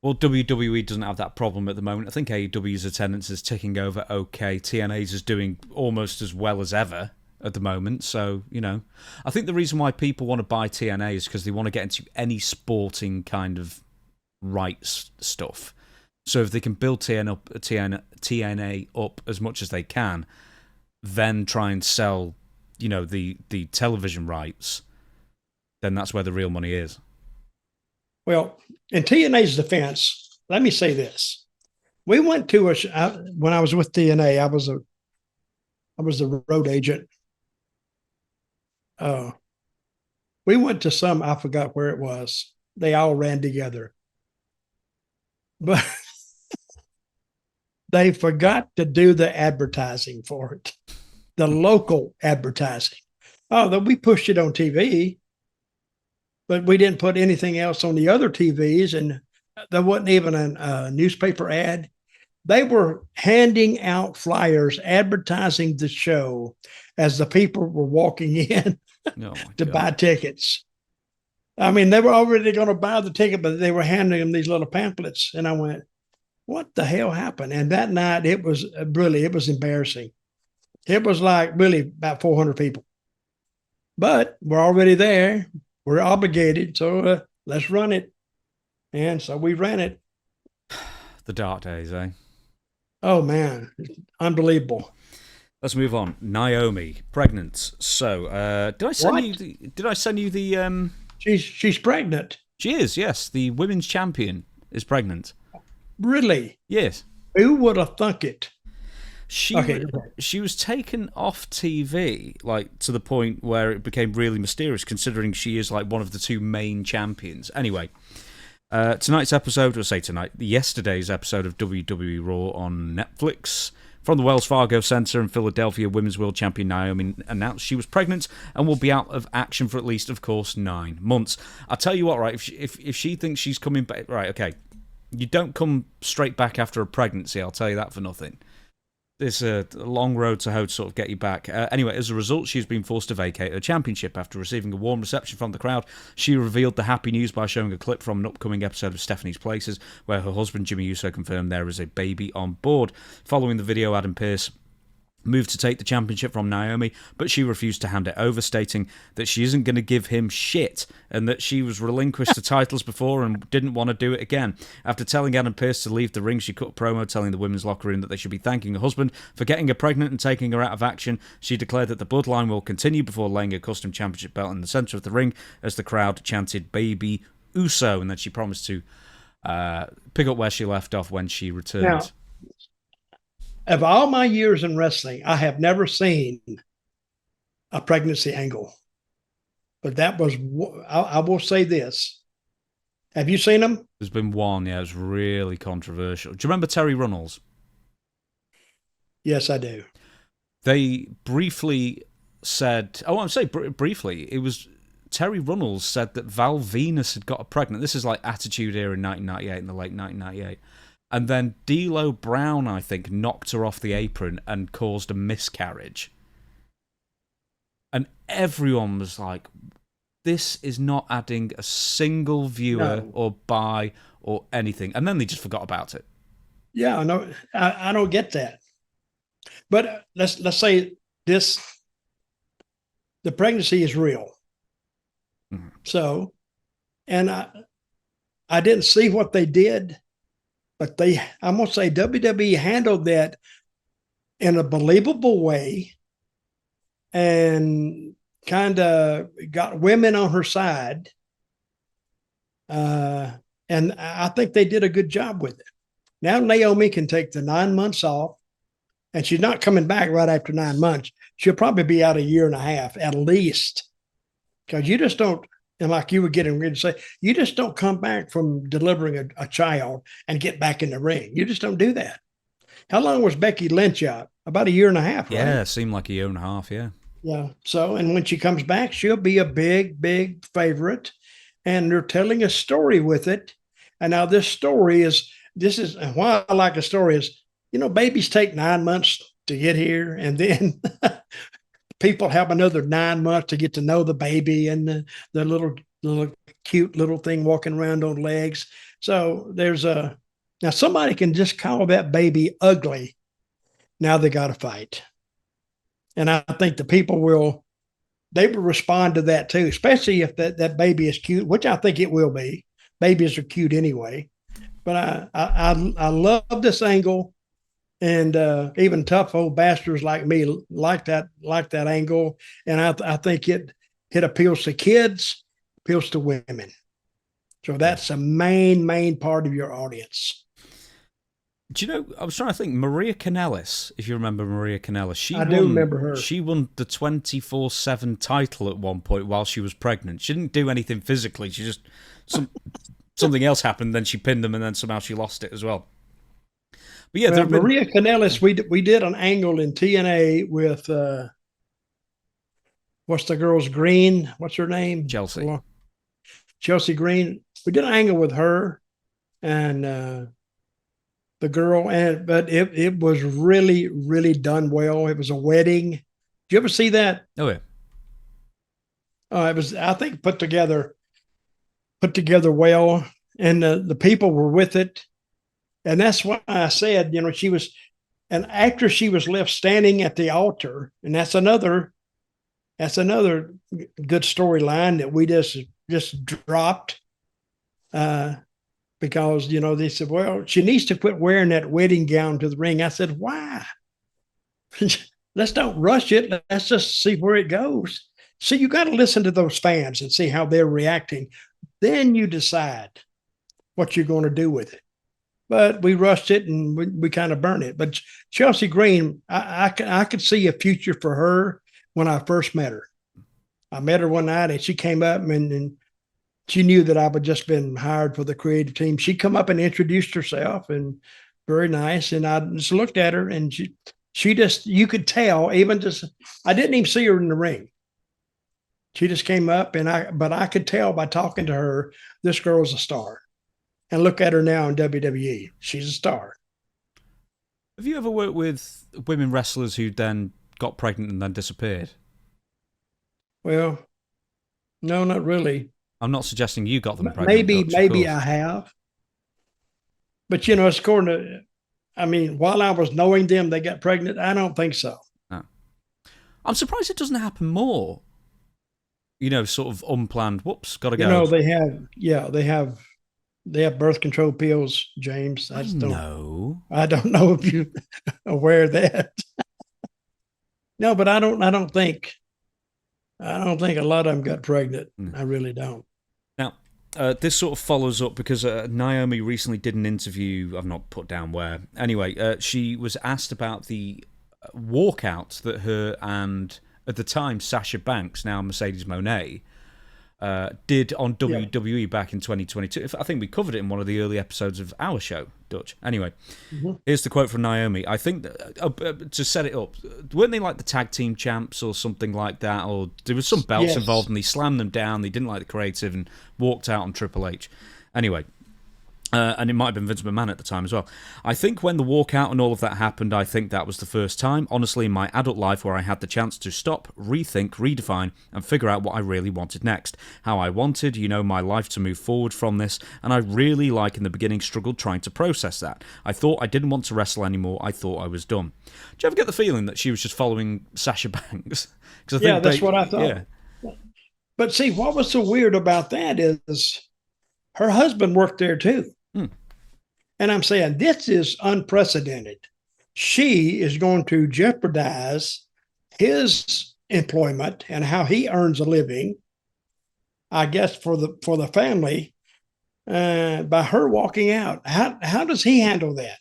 Well, WWE doesn't have that problem at the moment. I think AEW's attendance is ticking over okay. TNA's is doing almost as well as ever at the moment. So, I think the reason why people want to buy TNA is because they want to get into any sporting kind of rights stuff. So if they can build TNA up as much as they can, then try and sell, the television rights, then that's where the real money is. Well, in TNA's defense, let me say this: we went to when I was with TNA, I was the road agent. We went to I forgot where it was. They all ran together, but they forgot to do the advertising for it, the local advertising. Oh, we pushed it on TV, but we didn't put anything else on the other TVs, and there wasn't even a newspaper ad. They were handing out flyers advertising the show as the people were walking in to buy tickets. I mean, they were already going to buy the ticket, but they were handing them these little pamphlets. And I went, what the hell happened? And that night, it was embarrassing. It was like really about 400 people. But we're already there. We're obligated. So let's run it. And so we ran it. The dark days, eh? Oh, man. Unbelievable. Let's move on. Naomi, pregnant. So, did I send you the? She's pregnant. She is, yes. The women's champion is pregnant. Really? Yes. Who would have thunk it? She was taken off TV, like to the point where it became really mysterious, considering she is like one of the two main champions. Anyway, tonight's episode, yesterday's episode of WWE Raw on Netflix. From the Wells Fargo Center in Philadelphia, Women's World Champion Naomi announced she was pregnant and will be out of action for at least, of course, 9 months. I'll tell you what, right? If she thinks she's coming back, right? Okay, you don't come straight back after a pregnancy. I'll tell you that for nothing. There's a long road to hoe to sort of get you back. Anyway, as a result, she's been forced to vacate her championship. After receiving a warm reception from the crowd, she revealed the happy news by showing a clip from an upcoming episode of Stephanie's Places, where her husband Jimmy Uso confirmed there is a baby on board. Following the video, Adam Pearce moved to take the championship from Naomi, but she refused to hand it over, stating that she isn't going to give him shit and that she was relinquished the titles before and didn't want to do it again. After telling Adam Pearce to leave the ring, she cut a promo telling the women's locker room that they should be thanking her husband for getting her pregnant and taking her out of action. She declared that the bloodline will continue before laying a custom championship belt in the center of the ring as the crowd chanted "Baby Uso," and then she promised to pick up where she left off when she returned. Now, of all my years in wrestling, I have never seen a pregnancy angle. But that was, I will say this. Have you seen them? There's been one, yeah, it was really controversial. Do you remember Terry Runnels? Yes, I do. They briefly said, briefly, it was Terry Runnels said that Val Venus had got her pregnant. This is like Attitude Era in 1998, in the late 1998. And then D'Lo Brown, I think, knocked her off the apron and caused a miscarriage. And everyone was like, this is not adding a single viewer or buy or anything. And then they just forgot about it. Yeah, no, I don't get that. But let's say this, the pregnancy is real. Mm-hmm. So, and I didn't see what they did. But I'm going to say WWE handled that in a believable way and kind of got women on her side. And I think they did a good job with it. Now Naomi can take the 9 months off, and she's not coming back right after 9 months. She'll probably be out 1.5 years at least, because you just don't. And like you were getting ready to say, you just don't come back from delivering a child and get back in the ring. You just don't do that. How long was Becky Lynch out? About 1.5 years, right? Yeah, it seemed like 1.5 years, yeah. Yeah. So, and when she comes back, she'll be a big, big favorite. And they're telling a story with it. And now this is why I like a story is, babies take 9 months to get here. And then people have another 9 months to get to know the baby and the little cute little thing walking around on legs. So now somebody can just call that baby ugly. Now they got to fight. And I think the people they will respond to that too, especially if that baby is cute, which I think it will be. Babies are cute anyway. But I love this angle, and even tough old bastards like me like that angle, and I think it appeals to kids, appeals to women. So that's the main part of your audience. Do you know, I was trying to think, Maria Kanellis, if you remember Maria Kanellis. I do remember her. She won the 24/7 title at one point while she was pregnant. She didn't do anything physically. She just, something else happened, then she pinned them, and then somehow she lost it as well. But yeah, Maria Kanellis, we did an angle in TNA with, what's the girl's Green? What's her name? Chelsea Green. We did an angle with her and the girl, but it was really, really done well. It was a wedding. Did you ever see that? Oh yeah. It was, I think, put together well, and the people were with it, and that's why I said, she was, and after she was left standing at the altar, and that's another good storyline that we just dropped. Because, they said, well, she needs to quit wearing that wedding gown to the ring. I said, why? Let's don't rush it. Let's just see where it goes. So you got to listen to those fans and see how they're reacting. Then you decide what you're going to do with it. But we rushed it and we kind of burned it. But Chelsea Green, I could see a future for her when I first met her. I met her one night and she came up and she knew that I had just been hired for the creative team. She come up and introduced herself, and very nice. And I just looked at her, and she just, you could tell, I didn't even see her in the ring. She just came up, but I could tell by talking to her, this girl's a star. And look at her now in WWE. She's a star. Have you ever worked with women wrestlers who then got pregnant and then disappeared? Well, no, not really. I'm not suggesting you got them pregnant. Maybe I have. But, it's according to, while I was knowing them, they got pregnant. I don't think so. No. I'm surprised it doesn't happen more. Sort of unplanned. Whoops, gotta go. They have birth control pills, James. I don't know if you're aware of that. No, but I don't think a lot of them got pregnant. I really don't. Now, this sort of follows up because Naomi recently did an interview. I've not put down where. Anyway, she was asked about the walkout that her and, at the time, Sasha Banks, now Mercedes Moné, did on WWE back in 2022. I think we covered it in one of the early episodes of our show, Dutch. Anyway, Here's the quote from Naomi. I think that, to set it up, weren't they like the tag team champs or something like that? Or there was some belts involved, and they slammed them down. They didn't like the creative and walked out on Triple H. Anyway. And it might have been Vince McMahon at the time as well. I think when the walkout and all of that happened, I think that was the first time, honestly, in my adult life where I had the chance to stop, rethink, redefine, and figure out what I really wanted next. How I wanted, my life to move forward from this, and I really, in the beginning, struggled trying to process that. I thought I didn't want to wrestle anymore. I thought I was done. Do you ever get the feeling that she was just following Sasha Banks? That's what I thought. Yeah. But see, what was so weird about that is her husband worked there too. And I'm saying this is unprecedented. She is going to jeopardize his employment and how he earns a living, I guess, for the family, by her walking out. How does he handle that?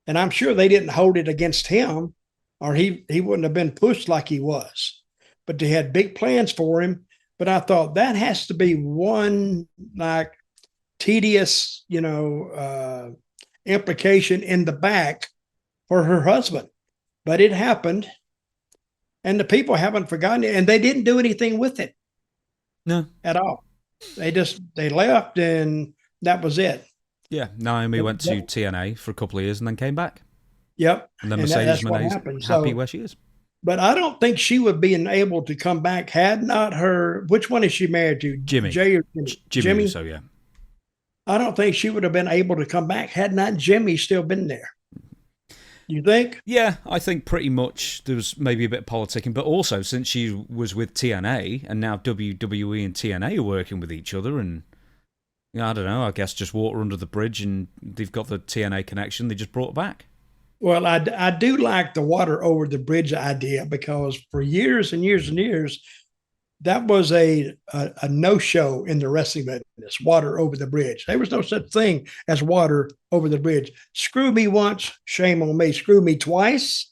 And I'm sure they didn't hold it against him, or he wouldn't have been pushed like he was. But they had big plans for him. But I thought that has to be one tedious, implication in the back for her husband. But it happened. And the people haven't forgotten it, and they didn't do anything with it. No. At all. They left, and that was it. Yeah, Naomi went to TNA for a couple of years and then came back. Yep. And then Mercedes Moné's happy where she is. But I don't think she would be able to come back had not her. Which one is she married to? Jimmy. Jay or Jimmy. So yeah. I don't think she would have been able to come back had not Jimmy still been there. You think? Yeah, I think pretty much there was maybe a bit of politicking, but also since she was with TNA and now WWE and TNA are working with each other, and I don't know, I guess just water under the bridge, and they've got the TNA connection, they just brought it back. Well, I do like the water over the bridge idea, because for years and years and years, that was a no-show in the wrestling business, water over the bridge. There was no such thing as water over the bridge. Screw me once, shame on me. Screw me twice,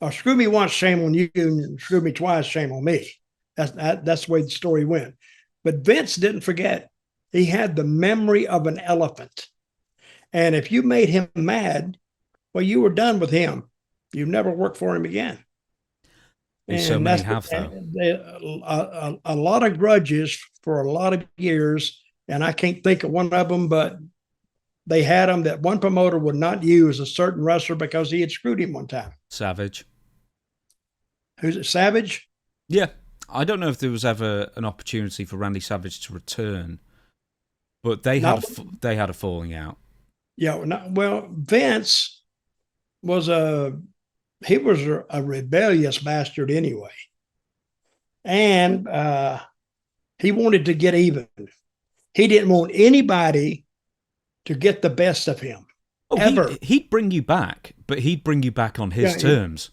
or screw me once, shame on you, and screw me twice, shame on me. That's the way the story went. But Vince didn't forget. He had the memory of an elephant. And if you made him mad, well, you were done with him. You never worked for him again. And so many have, though. A lot of grudges for a lot of years, and I can't think of one of them, but they had them that one promoter would not use a certain wrestler because he had screwed him one time. Savage. Who's it, Savage? Yeah. I don't know if there was ever an opportunity for Randy Savage to return, but they had a falling out. Yeah. Well, Vince was a rebellious bastard anyway. And he wanted to get even. He didn't want anybody to get the best of him. Oh, ever. He'd bring you back, but he'd bring you back on his terms.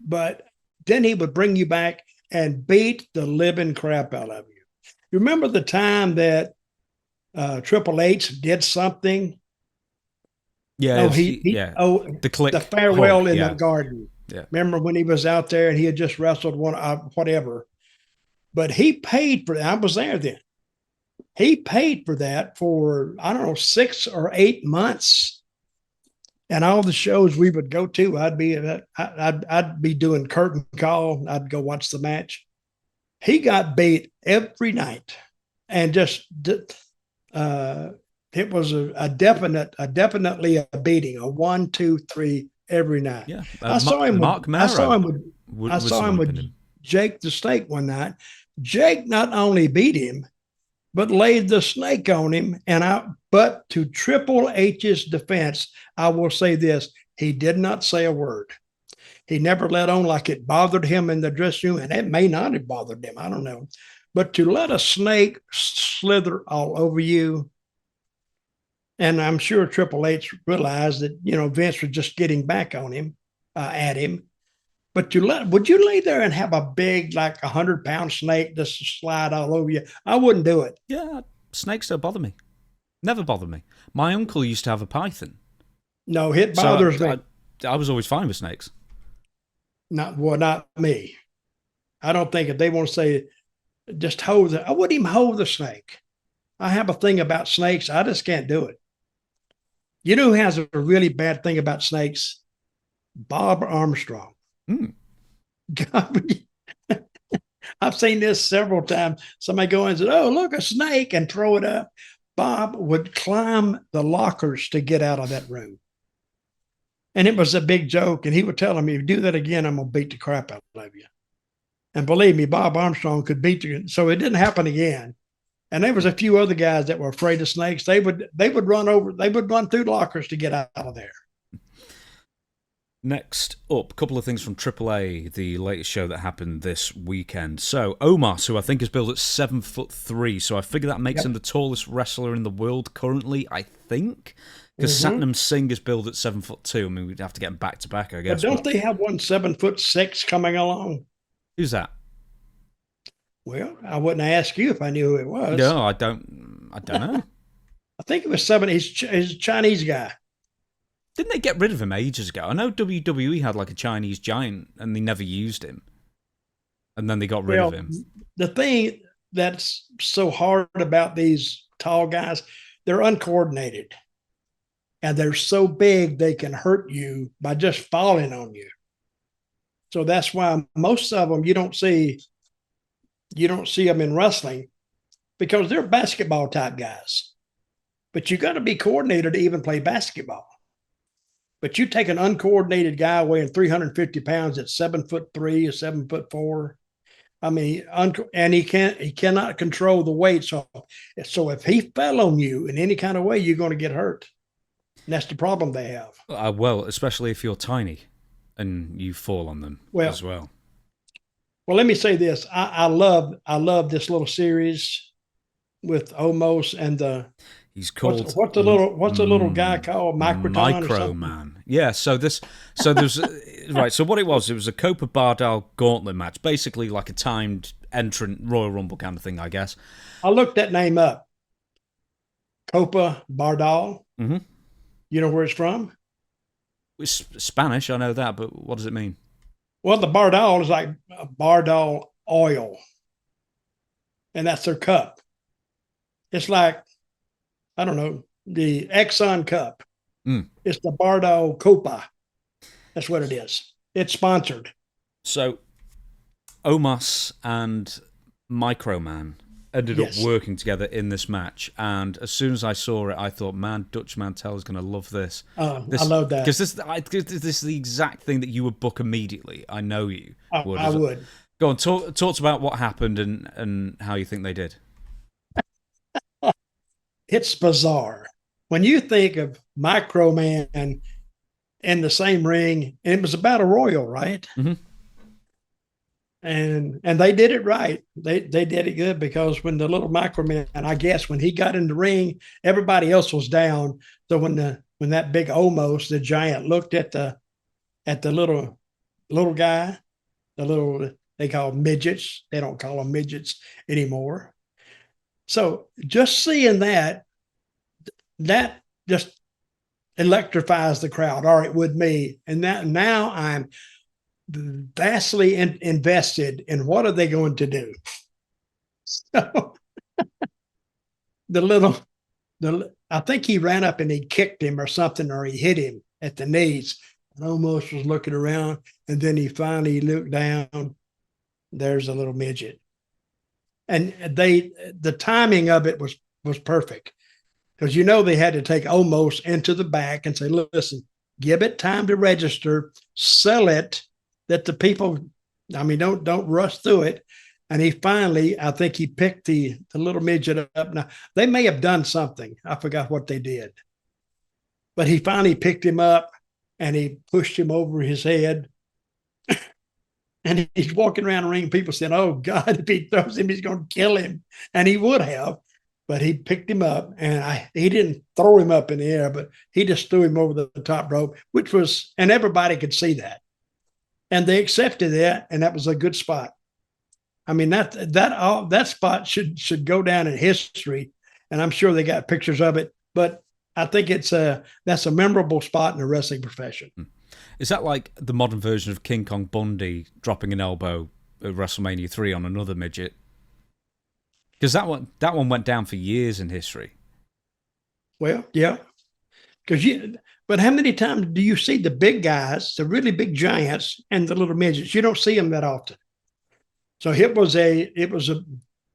But then he would bring you back and beat the living crap out of you. You remember the time that Triple H did something? Yeah. The farewell in the garden. Yeah. Remember when he was out there and he had just wrestled one, whatever. But he paid for that. I was there then. He paid for that for, I don't know, 6 or 8 months. And all the shows we would go to, I'd be doing curtain call. I'd go watch the match. He got beat every night, and just it was definitely a beating, a 1, 2, 3 every night. Yeah, I saw him with him. Jake the Snake one night. Jake not only beat him, but laid the snake on him. But to Triple H's defense, I will say this: he did not say a word. He never let on like it bothered him in the dressing room, and it may not have bothered him. I don't know. But to let a snake slither all over you, and I'm sure Triple H realized that, Vince was just getting back on him, at him. But would you lay there and have a big, like 100-pound snake just slide all over you? I wouldn't do it. Yeah, snakes don't bother me. Never bothered me. My uncle used to have a python. No, it bothers me. I was always fine with snakes. Not me. I don't think if they want to say, just hold I wouldn't even hold the snake. I have a thing about snakes. I just can't do it. You know who has a really bad thing about snakes? Bob Armstrong. God, I've seen this several times. Somebody go in and say, "Oh, look, a snake," and throw it up. Bob would climb the lockers to get out of that room. And it was a big joke. And he would tell him, "If you do that again, I'm going to beat the crap out of you." And believe me, Bob Armstrong could beat you. So it didn't happen again. And there was a few other guys that were afraid of snakes. They would run through lockers to get out of there. Next up, a couple of things from AAA, the latest show that happened this weekend. So, Omos, who I think is billed at 7'3", so I figure that makes him the tallest wrestler in the world currently, I think. Because Satnam Singh is billed at 7'2". I mean, we'd have to get them back to back, I guess. But don't they have one 7'6" coming along? Who's that? Well, I wouldn't ask you if I knew who it was. No, I don't know. I think it was 7. He's a Chinese guy. Didn't they get rid of him ages ago? I know WWE had like a Chinese giant and they never used him. And then they got rid of him. The thing that's so hard about these tall guys, they're uncoordinated. And they're so big they can hurt you by just falling on you. So that's why most of them you don't see them in wrestling because they're basketball type guys. But you got to be coordinated to even play basketball. But you take an uncoordinated guy weighing 350 pounds at 7'3" or 7'4". I mean, and he cannot control the weight. So if he fell on you in any kind of way, you're going to get hurt. And that's the problem they have. Well, especially if you're tiny and you fall on them as well. Well, let me say this: I love this little series with Omos and the. He's called what's the little guy called Micro Man. Yeah, so there's right. So what it was a Copa Bardal gauntlet match, basically like a timed entrant Royal Rumble kind of thing, I guess. I looked that name up. Copa Bardal. Mm-hmm. You know where it's from? It's Spanish, I know that, but what does it mean? Well, the Bardal is like Bardal oil, and that's their cup. It's like, I don't know, the Exxon cup. It's the Bardal Copa. That's what it is. It's sponsored. So, Omos and Microman ended up working together in this match, and as soon as I saw it, I thought, man, Dutch Mantell is going to love this. I love that. Because this is the exact thing that you would book immediately. I know you would. I would. Go on, talk about what happened and how you think they did. It's bizarre. When you think of Microman in the same ring, and it was a battle royal, right? Mm-hmm. And they did it right. They did it good because when the little Microman, I guess when he got in the ring, everybody else was down. So when that big Omos, the giant, looked at the little guy, they call them midgets. They don't call them midgets anymore. So just seeing that just electrifies the crowd, or it would me. And that now I'm vastly invested in what are they going to do. So I think he ran up and he kicked him or something, or he hit him at the knees. And Omos was looking around, and then he finally looked down. There's a little midget. And the timing of it was perfect because they had to take Omos into the back and say, listen, give it time to register, sell it, that the people, don't rush through it. And he finally, I think he picked the little midget up. Now, they may have done something. I forgot what they did. But he finally picked him up and he pushed him over his head. And he's walking around the ring. People said, oh, God, if he throws him, he's going to kill him. And he would have. But he picked him up, and he didn't throw him up in the air, but he just threw him over the top rope, and everybody could see that. And they accepted that, and that was a good spot. I mean, that spot should go down in history, and I'm sure they got pictures of it. But I think that's a memorable spot in the wrestling profession. Is that like the modern version of King Kong Bundy dropping an elbow at WrestleMania 3 on another midget? Because that one went down for years in history. Well, yeah. But how many times do you see the big guys, the really big giants, and the little midgets? You don't see them that often. So it was a,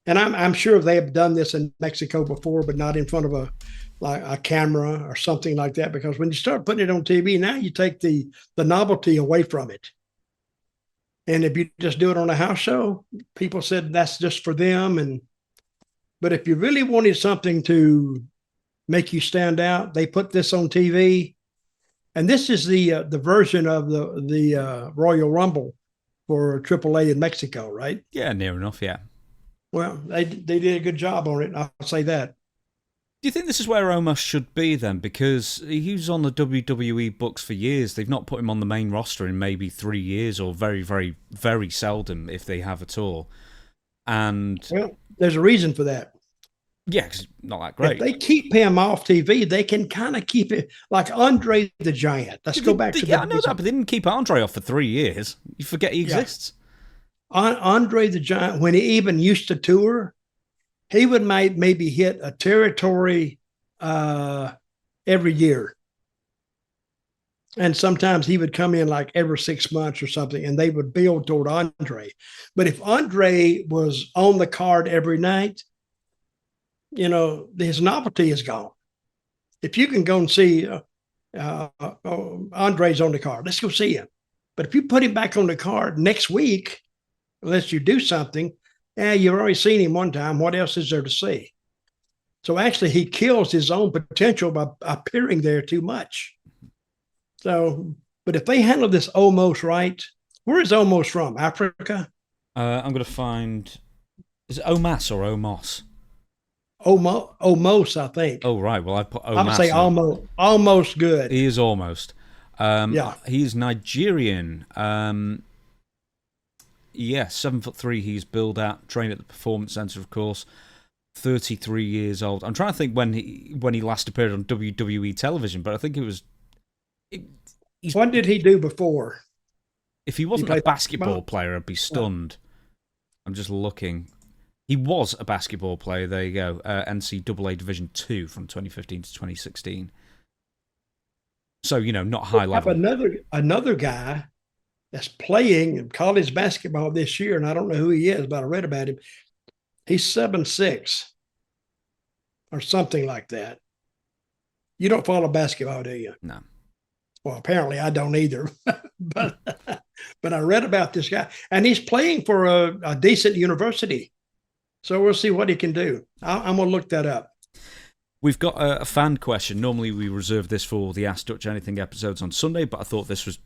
and I'm sure they have done this in Mexico before, but not in front of a camera or something like that. Because when you start putting it on TV, now you take the novelty away from it. And if you just do it on a house show, people said that's just for them. But if you really wanted something to make you stand out, they put this on TV. And this is the version of the Royal Rumble for AAA in Mexico, right? Yeah, near enough, yeah. Well, they did a good job on it, I'll say that. Do you think this is where Omos should be then? Because he was on the WWE books for years. They've not put him on the main roster in maybe 3 years, or very, very, very seldom, if they have at all. And well, there's a reason for that. Yeah, because not that great. If they keep him off TV, they can kind of keep it like Andre the Giant. Let's go back to that. Yeah, I know that, but they didn't keep Andre off for 3 years. You forget he exists. Andre the Giant, when he even used to tour, he would maybe hit a territory every year. And sometimes he would come in like every 6 months or something, and they would build toward Andre. But if Andre was on the card every night, his novelty is gone. If you can go and see Andre's on the card, let's go see him. But if you put him back on the card next week, unless you do something, you've already seen him one time. What else is there to see? So actually, he kills his own potential by appearing there too much. So, but if they handle this Omos right, where is Omos from? Africa? I'm going to find. Is it Omas or Omos? Omos, I think. Oh, right. Well, I put Omas. I would say almost good. He is almost. Yeah. He's Nigerian. 7'3". He's billed at, trained at the Performance Center, of course. 33 years old. I'm trying to think when he last appeared on WWE television, but I think it was. What did he do before? If he wasn't a basketball player, I'd be stunned. I'm just looking. He was a basketball player. There you go. NCAA Division II from 2015 to 2016. So, not high level. Another guy that's playing in college basketball this year, and I don't know who he is, but I read about him. He's 7'6" or something like that. You don't follow basketball, do you? No. Well, apparently I don't either. but I read about this guy, and he's playing for a decent university. So we'll see what he can do. I'm going to look that up. We've got a fan question. Normally we reserve this for the Ask Dutch Anything episodes on Sunday, but I thought this was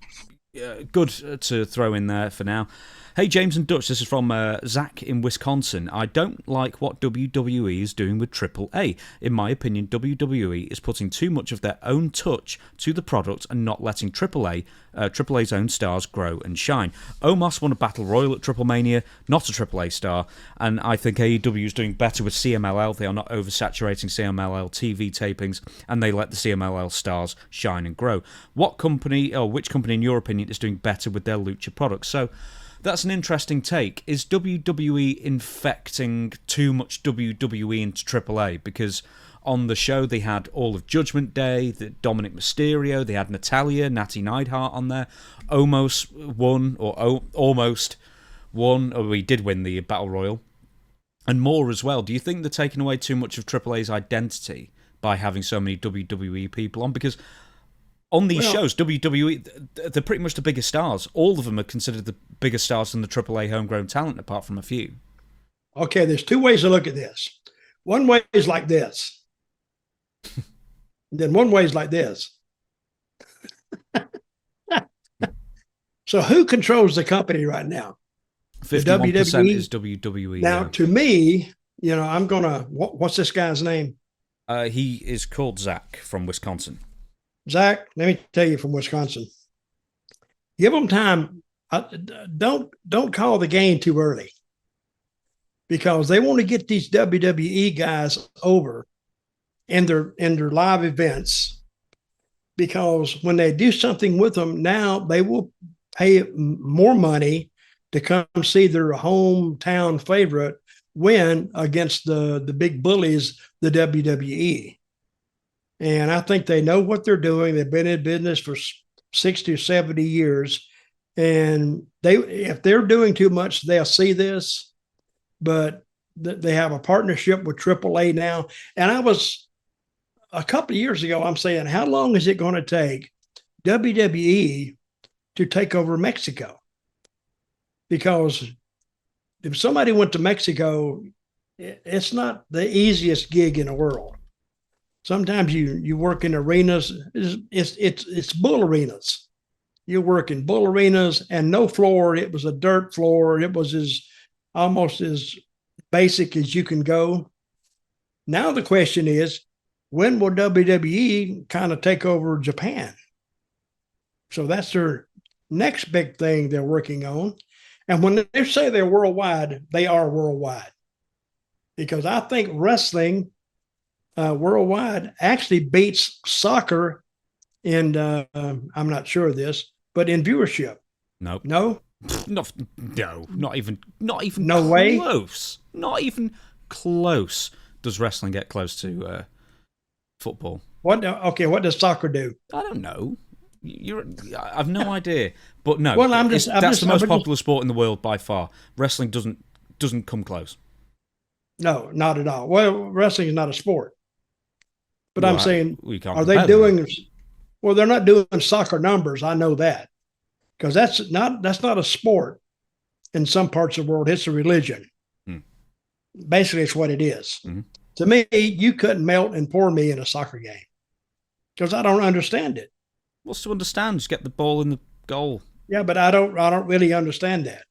good to throw in there for now. Hey, James and Dutch, this is from Zach in Wisconsin. I don't like what WWE is doing with AAA. In my opinion, WWE is putting too much of their own touch to the product and not letting AAA's own stars grow and shine. Omos won a Battle Royal at Triplemania, not a AAA star, and I think AEW is doing better with CMLL. They are not oversaturating CMLL TV tapings, and they let the CMLL stars shine and grow. Which company, in your opinion, is doing better with their lucha products? So, that's an interesting take. Is WWE infecting too much WWE into AAA? Because on the show they had all of Judgment Day, the Dominic Mysterio, they had Natty Neidhart on there. Almost won, or he did win the Battle Royal. And more as well. Do you think they're taking away too much of AAA's identity by having so many WWE people on? Because on these shows, WWE, they're pretty much the biggest stars. All of them are considered the biggest stars in the AAA homegrown talent, apart from a few. Okay, there's two ways to look at this. One way is like this. Then one way is like this. So who controls the company right now? 51% is WWE. Now, to me, I'm going to, what's this guy's name? He is called Zach from Wisconsin. Zach, let me tell you from Wisconsin. Give them time. Don't call the game too early, because they want to get these WWE guys over in their live events, because when they do something with them now, they will pay more money to come see their hometown favorite win against the big bullies, the WWE. And I think they know what they're doing. They've been in business for 60 or 70 years. And if they're doing too much, they'll see this. But they have a partnership with AAA now. And I was, a couple of years ago, I'm saying, how long is it going to take WWE to take over Mexico? Because if somebody went to Mexico, it's not the easiest gig in the world. Sometimes you work in arenas. It's bull arenas. You work in bull arenas and no floor. It was a dirt floor. It was almost as basic as you can go. Now the question is, when will WWE kind of take over Japan? So that's their next big thing they're working on. And when they say they're worldwide, they are worldwide. Because I think wrestling worldwide actually beats soccer in, I'm not sure of this, but in viewership. Nope. No? Not even no way? Close. Not even close does wrestling get close to football. What does soccer do? I don't know. I've no idea. But no, Well, that's the most popular sport in the world by far. Wrestling doesn't come close. No, not at all. Well, wrestling is not a sport. But Well, I'm saying, are they doing? Well, they're not doing soccer numbers. I know that, because that's not a sport in some parts of the world. It's a religion. Basically, it's what it is. To me, you couldn't melt and pour me in a soccer game because I don't understand it. What's to understand? Just get the ball in the goal. Yeah, but I don't really understand that.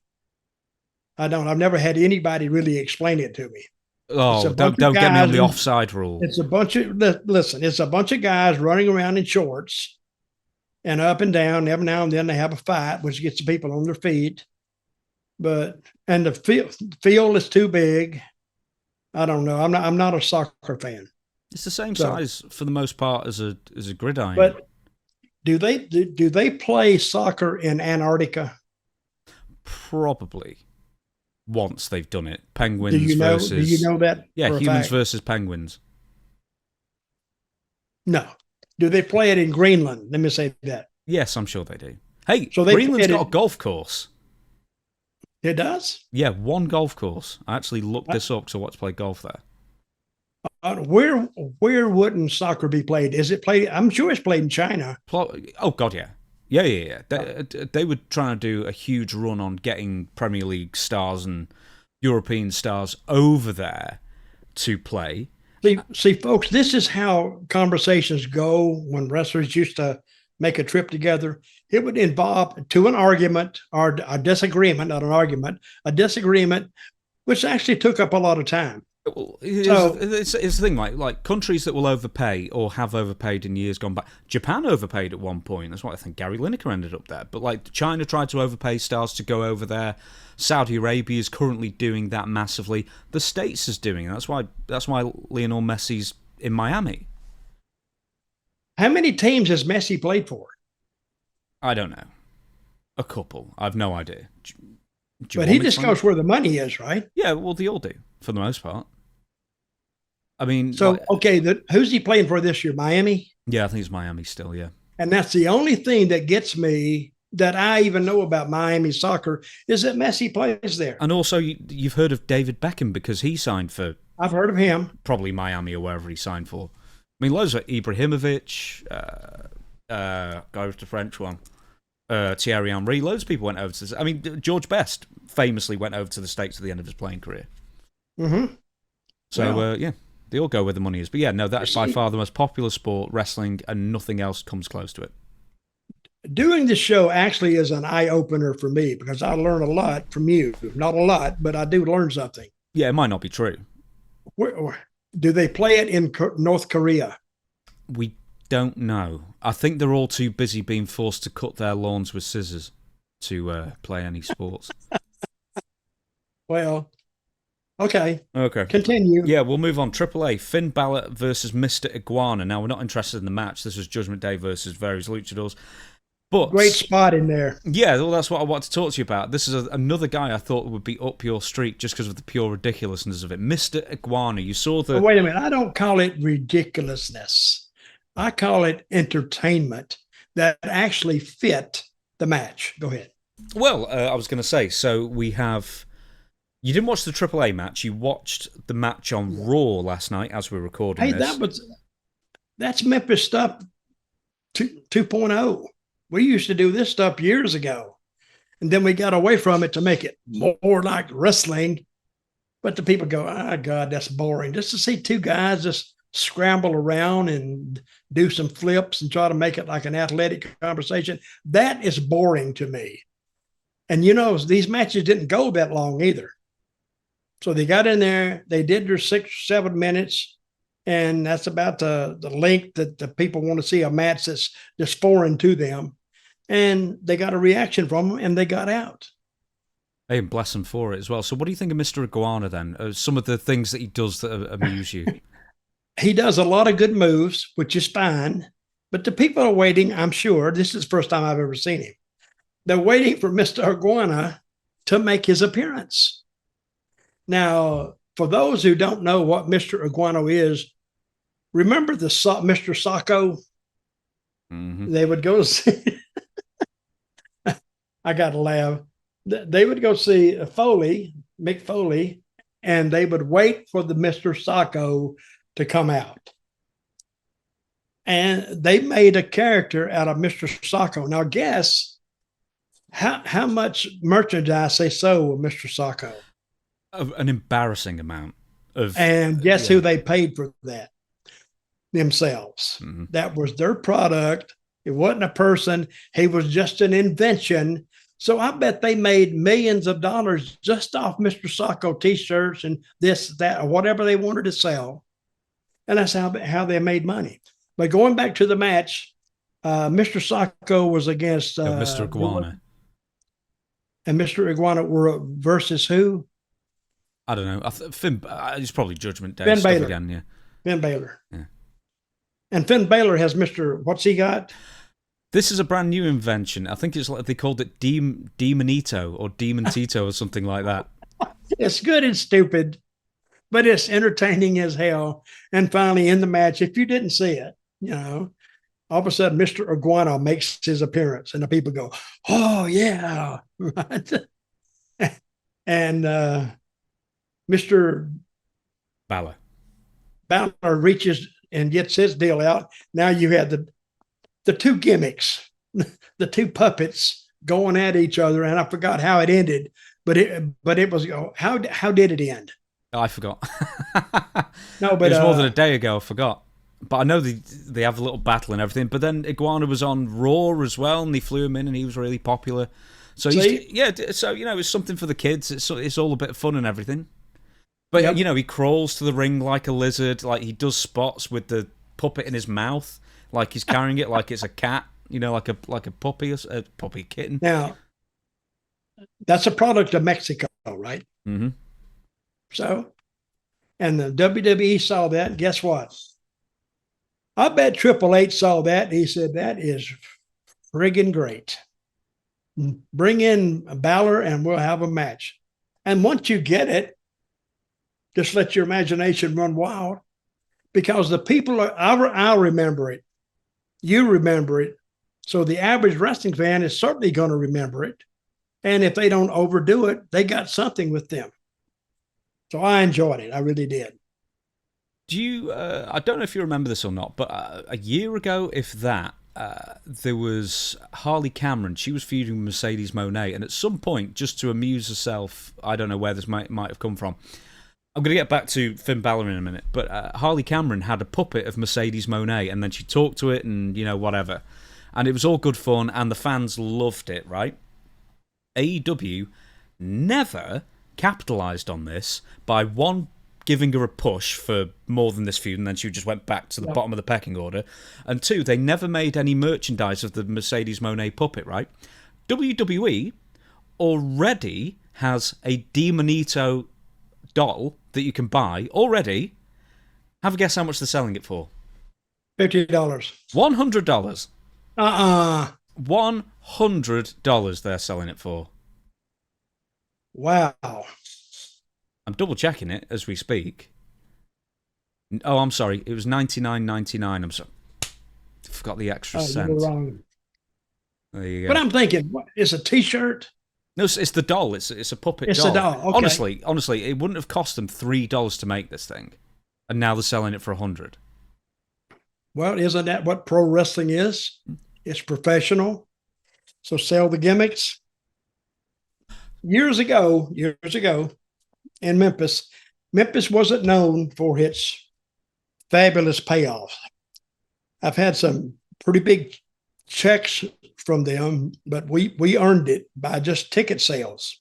I don't. I've never had anybody really explain it to me. Oh, don't get me on the offside rule. It's a bunch of it's a bunch of guys running around in shorts and up and down. Every now and then they have a fight, which gets the people on their feet. And the field is too big. I don't know. I'm not a soccer fan. It's the same size for the most part as a gridiron. But do they play soccer in Antarctica? Probably. Once they've done it. Penguins versus... Do you know that? Yeah, humans versus penguins. No. Do they play it in Greenland? Let me say that. Yes, I'm sure they do. Hey, so Greenland's got a golf course. It does? Yeah, one golf course. I actually looked this up because I want to play golf there. Where wouldn't soccer be played? Is it played? I'm sure it's played in China. Oh, God, yeah. Yeah. They were trying to do a huge run on getting Premier League stars and European stars over there to play. See, folks, this is how conversations go when wrestlers used to make a trip together. It would involve an argument or a disagreement, not an argument, a disagreement, which actually took up a lot of time. Well, it's the thing, like countries that will overpay or have overpaid in years gone by. Japan overpaid at one point. That's why I think Gary Lineker ended up there. But like China tried to overpay stars to go over there. Saudi Arabia is currently doing that massively. The States is doing it. That's why Lionel Messi's in Miami. How many teams has Messi played for? I don't know. A couple. I've no idea. But he just goes where the money is, right? Yeah, well, they all do, for the most part. I mean... So, who's he playing for this year? Miami? Yeah, I think it's Miami still, yeah. And that's the only thing that gets me, that I even know about Miami soccer, is that Messi plays there. And also, you've heard of David Beckham, because he signed for... I've heard of him. Probably Miami or wherever he signed for. I mean, loads of Ibrahimovic, guy with the French one, Thierry Henry, loads of people went over to... I mean, George Best famously went over to the States at the end of his playing career. Mm-hmm. So, yeah, they all go where the money is. But yeah, no, that's by far the most popular sport, wrestling, and nothing else comes close to it. Doing this show actually is an eye-opener for me, because I learn a lot from you. Not a lot, but I do learn something. Yeah, it might not be true. Do they play it in North Korea? We don't know. I think they're all too busy being forced to cut their lawns with scissors to play any sports. Well, okay. Continue. Yeah, we'll move on. AAA, Finn Balor versus Mr. Iguana. Now, we're not interested in the match. This was Judgment Day versus various luchadors. But great spot in there. Yeah, well, that's what I want to talk to you about. This is another guy I thought would be up your street just because of the pure ridiculousness of it. Mr. Iguana, you saw the... Oh, wait a minute. I don't call it ridiculousness. I call it entertainment that actually fit the match. Go ahead. Well, I was going to say, so we have... You didn't watch the AAA match. You watched the match on Raw last night as we were recording this. That's Memphis stuff 2.0. We used to do this stuff years ago, and then we got away from it to make it more like wrestling. But the people go, "Oh, God, that's boring." Just to see two guys just scramble around and do some flips and try to make it like an athletic conversation, that is boring to me. And, these matches didn't go that long either. So they got in there, they did their 6 or 7 minutes, and that's about the length that the people want to see a match that's just foreign to them. And they got a reaction from them, and they got out. Hey, and bless him for it as well. So what do you think of Mr. Iguana then? Some of the things that he does that amuse you? He does a lot of good moves, which is fine. But the people are waiting, I'm sure. This is the first time I've ever seen him. They're waiting for Mr. Iguana to make his appearance. Now, for those who don't know what Mr. Iguana is, remember the Mr. Sacco? They would go see. I got to laugh. They would go see Mick Foley, and they would wait for the Mr. Sacco to come out. And they made a character out of Mr. Sacco. Now, guess how much merchandise they sold with Mr. Sacco? An embarrassing amount of. And guess who they paid for that? Themselves. That was their product. It wasn't a person. He was just an invention. So I bet they made millions of dollars just off Mr. Sacco t-shirts and this, that, or whatever they wanted to sell. And that's how they made money. But going back to the match, Mr. Sacco was against Mr. Iguana. And Mr. Iguana were versus who? I don't know. Finn. It's probably Judgment Day Finn stuff Balor. again. Yeah. Finn Balor. Yeah. And Finn Balor has Mr. What's he got? This is a brand new invention. I think it's like they called it Demonito or Demontito or something like that. It's good and stupid, but it's entertaining as hell. And finally, in the match, if you didn't see it, all of a sudden, Mr. Iguana makes his appearance, and the people go, "Oh yeah!" Right? And Mr. Balor reaches and gets his deal out. Now you had the two gimmicks, the two puppets going at each other, and I forgot how it ended. But it was how did it end? I forgot. No, but it was more than a day ago. I forgot. But I know they have a little battle and everything. But then Iguana was on Raw as well, and they flew him in, and he was really popular. So so it's something for the kids. It's all a bit of fun and everything. But he crawls to the ring like a lizard. Like he does spots with the puppet in his mouth, like he's carrying it like it's a cat. Like a puppy, a puppy kitten. Now, that's a product of Mexico, right? Mm-hmm. So, and the WWE saw that. Guess what? I bet Triple H saw that, and he said, "That is friggin' great. Bring in Balor, and we'll have a match." And once you get it, just let your imagination run wild, because the people I'll remember it. You remember it. So the average wrestling fan is certainly going to remember it. And if they don't overdo it, they got something with them. So I enjoyed it. I really did. Do you, I don't know if you remember this or not, but a year ago, if that, there was Harley Cameron. She was feuding Mercedes Moné. And at some point, just to amuse herself, I don't know where this might have come from. I'm going to get back to Finn Balor in a minute. But Harley Cameron had a puppet of Mercedes Moné, and then she talked to it and, whatever. And it was all good fun, and the fans loved it, right? AEW never capitalised on this by, one, giving her a push for more than this feud, and then she just went back to the bottom of the pecking order. And two, they never made any merchandise of the Mercedes Moné puppet, right? WWE already has a Demonito doll that you can buy already. Have a guess how much they're selling it for? $50. $100. $100 they're selling it for. Wow. I'm double checking it as we speak. Oh, I'm sorry. It was $99.99. I'm sorry. Forgot the extra cent. You were wrong. There you go. But I'm thinking, what, it's a T-shirt? No, it's the doll. It's a puppet doll. It's a doll. Okay. Honestly, it wouldn't have cost them $3 to make this thing, and now they're selling it for $100. Well, isn't that what pro wrestling is? It's professional. So sell the gimmicks. Years ago, in Memphis wasn't known for its fabulous payoffs. I've had some pretty big checks from them, but we earned it by just ticket sales.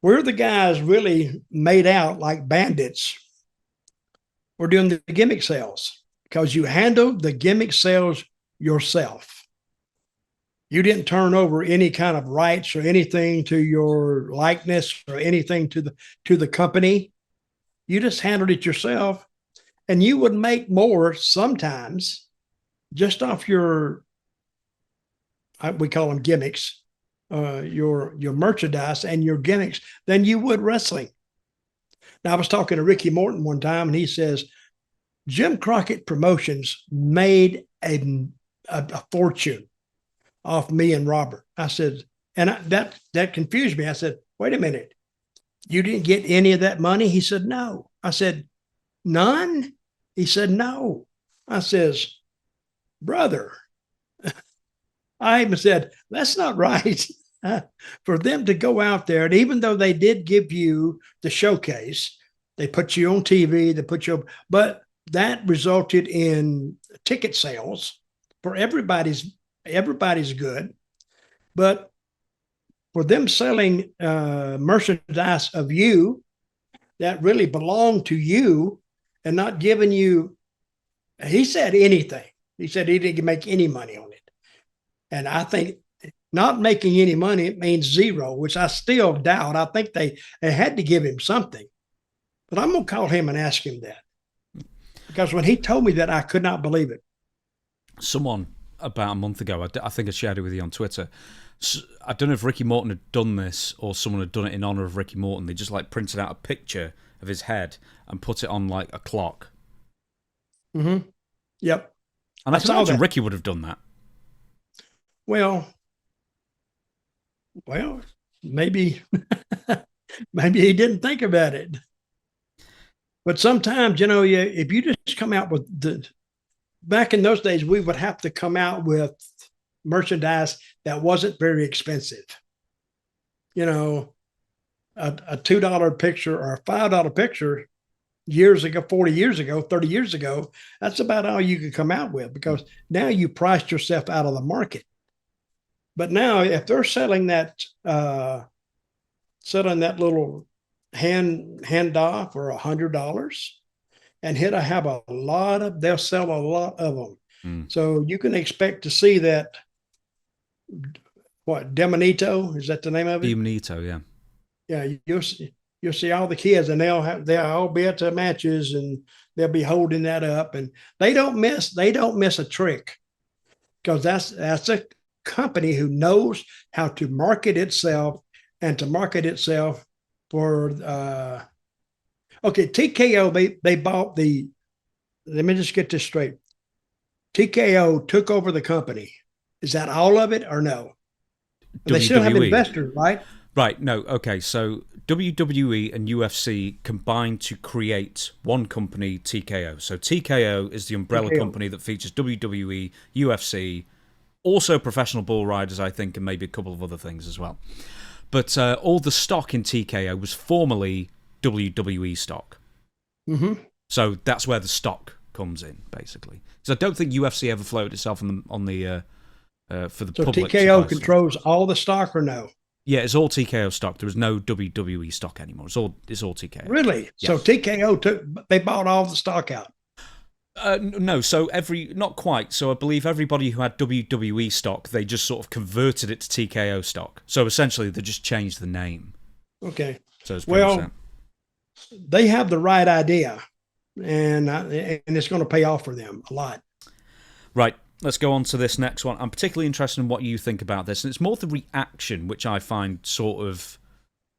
Where the guys really made out like bandits were doing the gimmick sales, because you handled the gimmick sales yourself. You didn't turn over any kind of rights or anything to your likeness or anything to the company. You just handled it yourself, and you would make more sometimes just off your, we call them gimmicks, your merchandise and your gimmicks, than you would wrestling. Now, I was talking to Ricky Morton one time, and he says Jim Crockett Promotions made a a fortune off me and Robert. I said, and that confused me. I said, wait a minute, you didn't get any of that money? He said, no. I said, none? He said, no. I says, brother, I even said, that's not right. For them to go out there, and even though they did give you the showcase, they put you on TV, but that resulted in ticket sales for everybody's good. But for them selling merchandise of you that really belonged to you and not giving you, he said anything. He said he didn't make any money on it. And I think not making any money, it means zero, which I still doubt. I think they had to give him something. But I'm going to call him and ask him that. Because when he told me that, I could not believe it. Someone about a month ago, I think I shared it with you on Twitter. I don't know if Ricky Morton had done this or someone had done it in honor of Ricky Morton. They just like printed out a picture of his head and put it on like a clock. Mm-hmm. Yep. And I can imagine Ricky would have done that. Well, maybe maybe he didn't think about it. But sometimes, if you just come out with back in those days, we would have to come out with merchandise that wasn't very expensive. A $2 picture or a $5 picture years ago, 40 years ago, 30 years ago, that's about all you could come out with, because now you priced yourself out of the market. But now if they're selling that little handoff for $100, and they'll sell a lot of them. So you can expect to see that. What, Demonito? Is that the name of it? Demonito, yeah. Yeah, you'll see all the kids, and they'll all be at the matches, and they'll be holding that up, and they don't miss a trick, because that's a company who knows how to market itself, and to market itself for TKO. They bought let me just get this straight. TKO took over the company. Is that all of it or no? WWE. They still have investors, right? Right. No. Okay. So WWE and UFC combined to create one company, TKO. So TKO is the umbrella company that features WWE, UFC, also professional bull riders, I think, and maybe a couple of other things as well. But all the stock in TKO was formerly WWE stock. Mm-hmm. So that's where the stock comes in, basically. So I don't think UFC ever floated itself for the public. So TKO controls all the stock, or no? Yeah, it's all TKO stock. There is no WWE stock anymore. It's all TKO. Really? Yes. So TKO they bought all the stock out. No, so not quite. So I believe everybody who had WWE stock, they just sort of converted it to TKO stock. So essentially, they just changed the name. Okay. So it's they have the right idea, and it's going to pay off for them a lot. Right. Let's go on to this next one. I'm particularly interested in what you think about this, and it's more the reaction, which I find sort of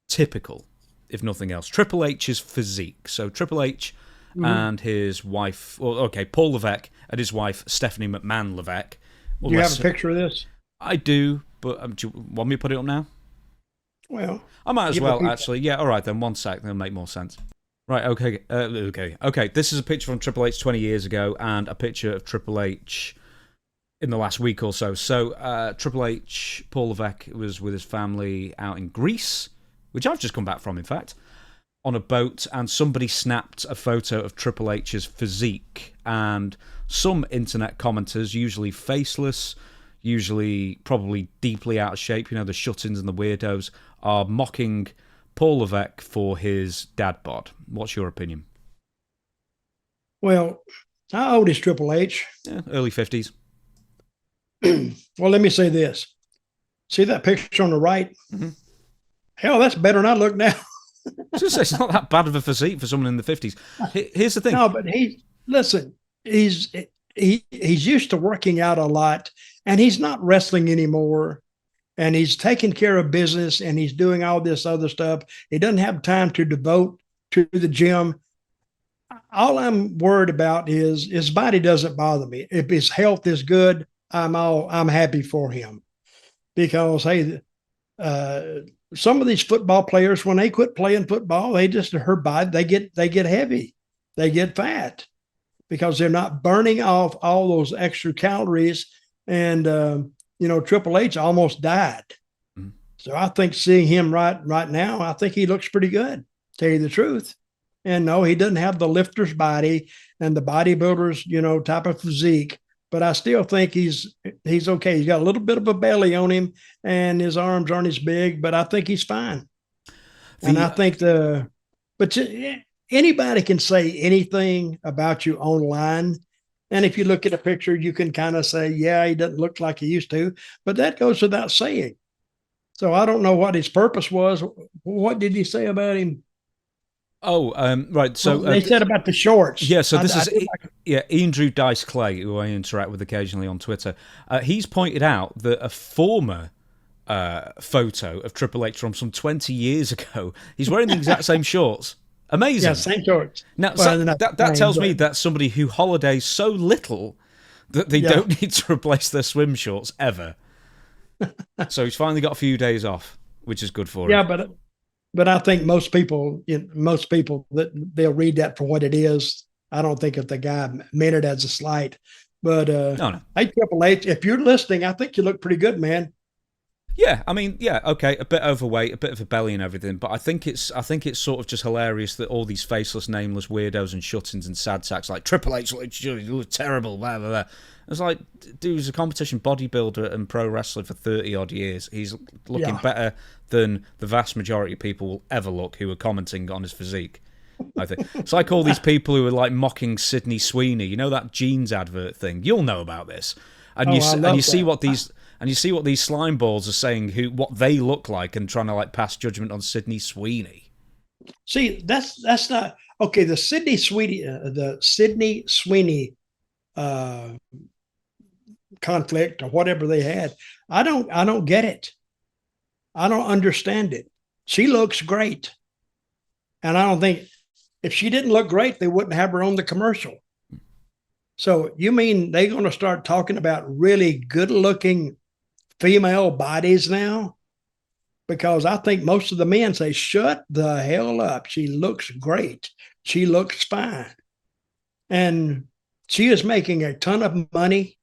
typical, if nothing else. Triple H's physique. So Triple H and his wife, Paul Levesque and his wife, Stephanie McMahon Levesque. Do you have a picture of this? I do, but do you want me to put it up now? Well, I might as well, actually. Yeah, all right, then 1 sec. That'll make more sense. Right, okay. This is a picture from Triple H 20 years ago and a picture of Triple H in the last week or so. So Triple H, Paul Levesque, was with his family out in Greece, which I've just come back from, in fact, on a boat, and somebody snapped a photo of Triple H's physique, and some internet commenters, usually faceless, usually probably deeply out of shape, the shut-ins and the weirdos, are mocking Paul Levesque for his dad bod. What's your opinion? Well, how old is Triple H? Yeah, early 50s. Well, let me say this. See that picture on the right? Mm-hmm. Hell, that's better than I look now. It's not that bad of a physique for someone in the 50s. Here's the thing. No, but he's used to working out a lot, and he's not wrestling anymore, and he's taking care of business, and he's doing all this other stuff. He doesn't have time to devote to the gym. All I'm worried about is his body doesn't bother me. If his health is good, I'm happy for him because hey, some of these football players when they quit playing football, they just her body they get heavy, they get fat because they're not burning off all those extra calories. And Triple H almost died. Mm-hmm. So I think seeing him right now, I think he looks pretty good. Tell you the truth. And no, he doesn't have the lifter's body and the bodybuilder's, type of physique, but I still think he's okay. He's got a little bit of a belly on him and his arms aren't as big, but I think he's fine. And I think anybody can say anything about you online. And if you look at a picture, you can kind of say, yeah, he doesn't look like he used to, but that goes without saying. So I don't know what his purpose was. What did he say about him? Oh, right. So they said about the shorts. Yeah. So this is Ian Drew Dice Clay, who I interact with occasionally on Twitter. He's pointed out that a former photo of Triple H from some 20 years ago, he's wearing the exact same shorts. Amazing. Yeah, same shorts. Now that tells me that's somebody who holidays so little that they don't need to replace their swim shorts ever. So he's finally got a few days off, which is good for him. Yeah, but I think most people that they'll read that for what it is. I don't think if the guy meant it as a slight. But no. Hey, Triple H, if you're listening, I think you look pretty good, man. Yeah, I mean, yeah, okay, a bit overweight, a bit of a belly and everything, but I think it's sort of just hilarious that all these faceless, nameless weirdos and shut-ins and sad sacks like Triple H look terrible, blah blah blah. It's like, dude, he's a competition bodybuilder and pro wrestler for 30-odd years. He's looking better than the vast majority of people will ever look who are commenting on his physique, I think. It's like all these people who are like mocking Sydney Sweeney. You know that jeans advert thing? You'll know about this. And you see what these slime balls are saying, what they look like, and trying to like pass judgment on Sydney Sweeney. See, that's not okay. The Sydney Sweeney conflict or whatever they had, I don't get it. I don't understand it. She looks great, and I don't think if she didn't look great, they wouldn't have her on the commercial. So you mean they're going to start talking about really good-looking female bodies now? Because I think most of the men say, shut the hell up. She looks great. She looks fine. And she is making a ton of money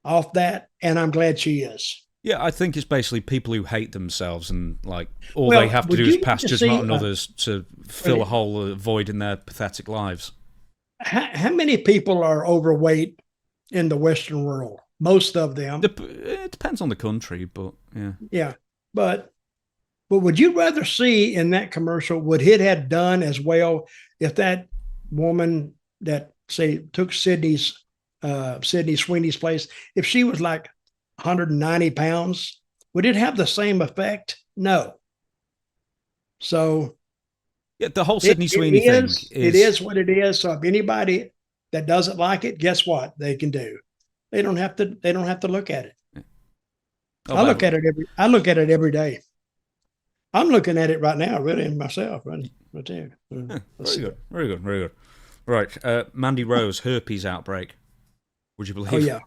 off that, and I'm glad she is. Yeah, I think it's basically people who hate themselves and like all they have to do is pass judgment on others to fill a hole, a void in their pathetic lives. How many people are overweight in the Western world? Most of them. It depends on the country, but yeah. Yeah, but would you rather see in that commercial, would it have done as well if that woman that, say, took Sydney Sweeney's place, if she was like 190 pounds, would it have the same effect? No. So... Yeah, the whole Sydney Sweeney thing is... It is what it is. So if anybody that doesn't like it, guess what they can do? They don't have to look at it. Yeah. Oh, I look at it every day. I'm looking at it right now, really, myself, right there. Yeah, very good. Right, Mandy Rose, herpes outbreak. Would you believe? Oh, yeah.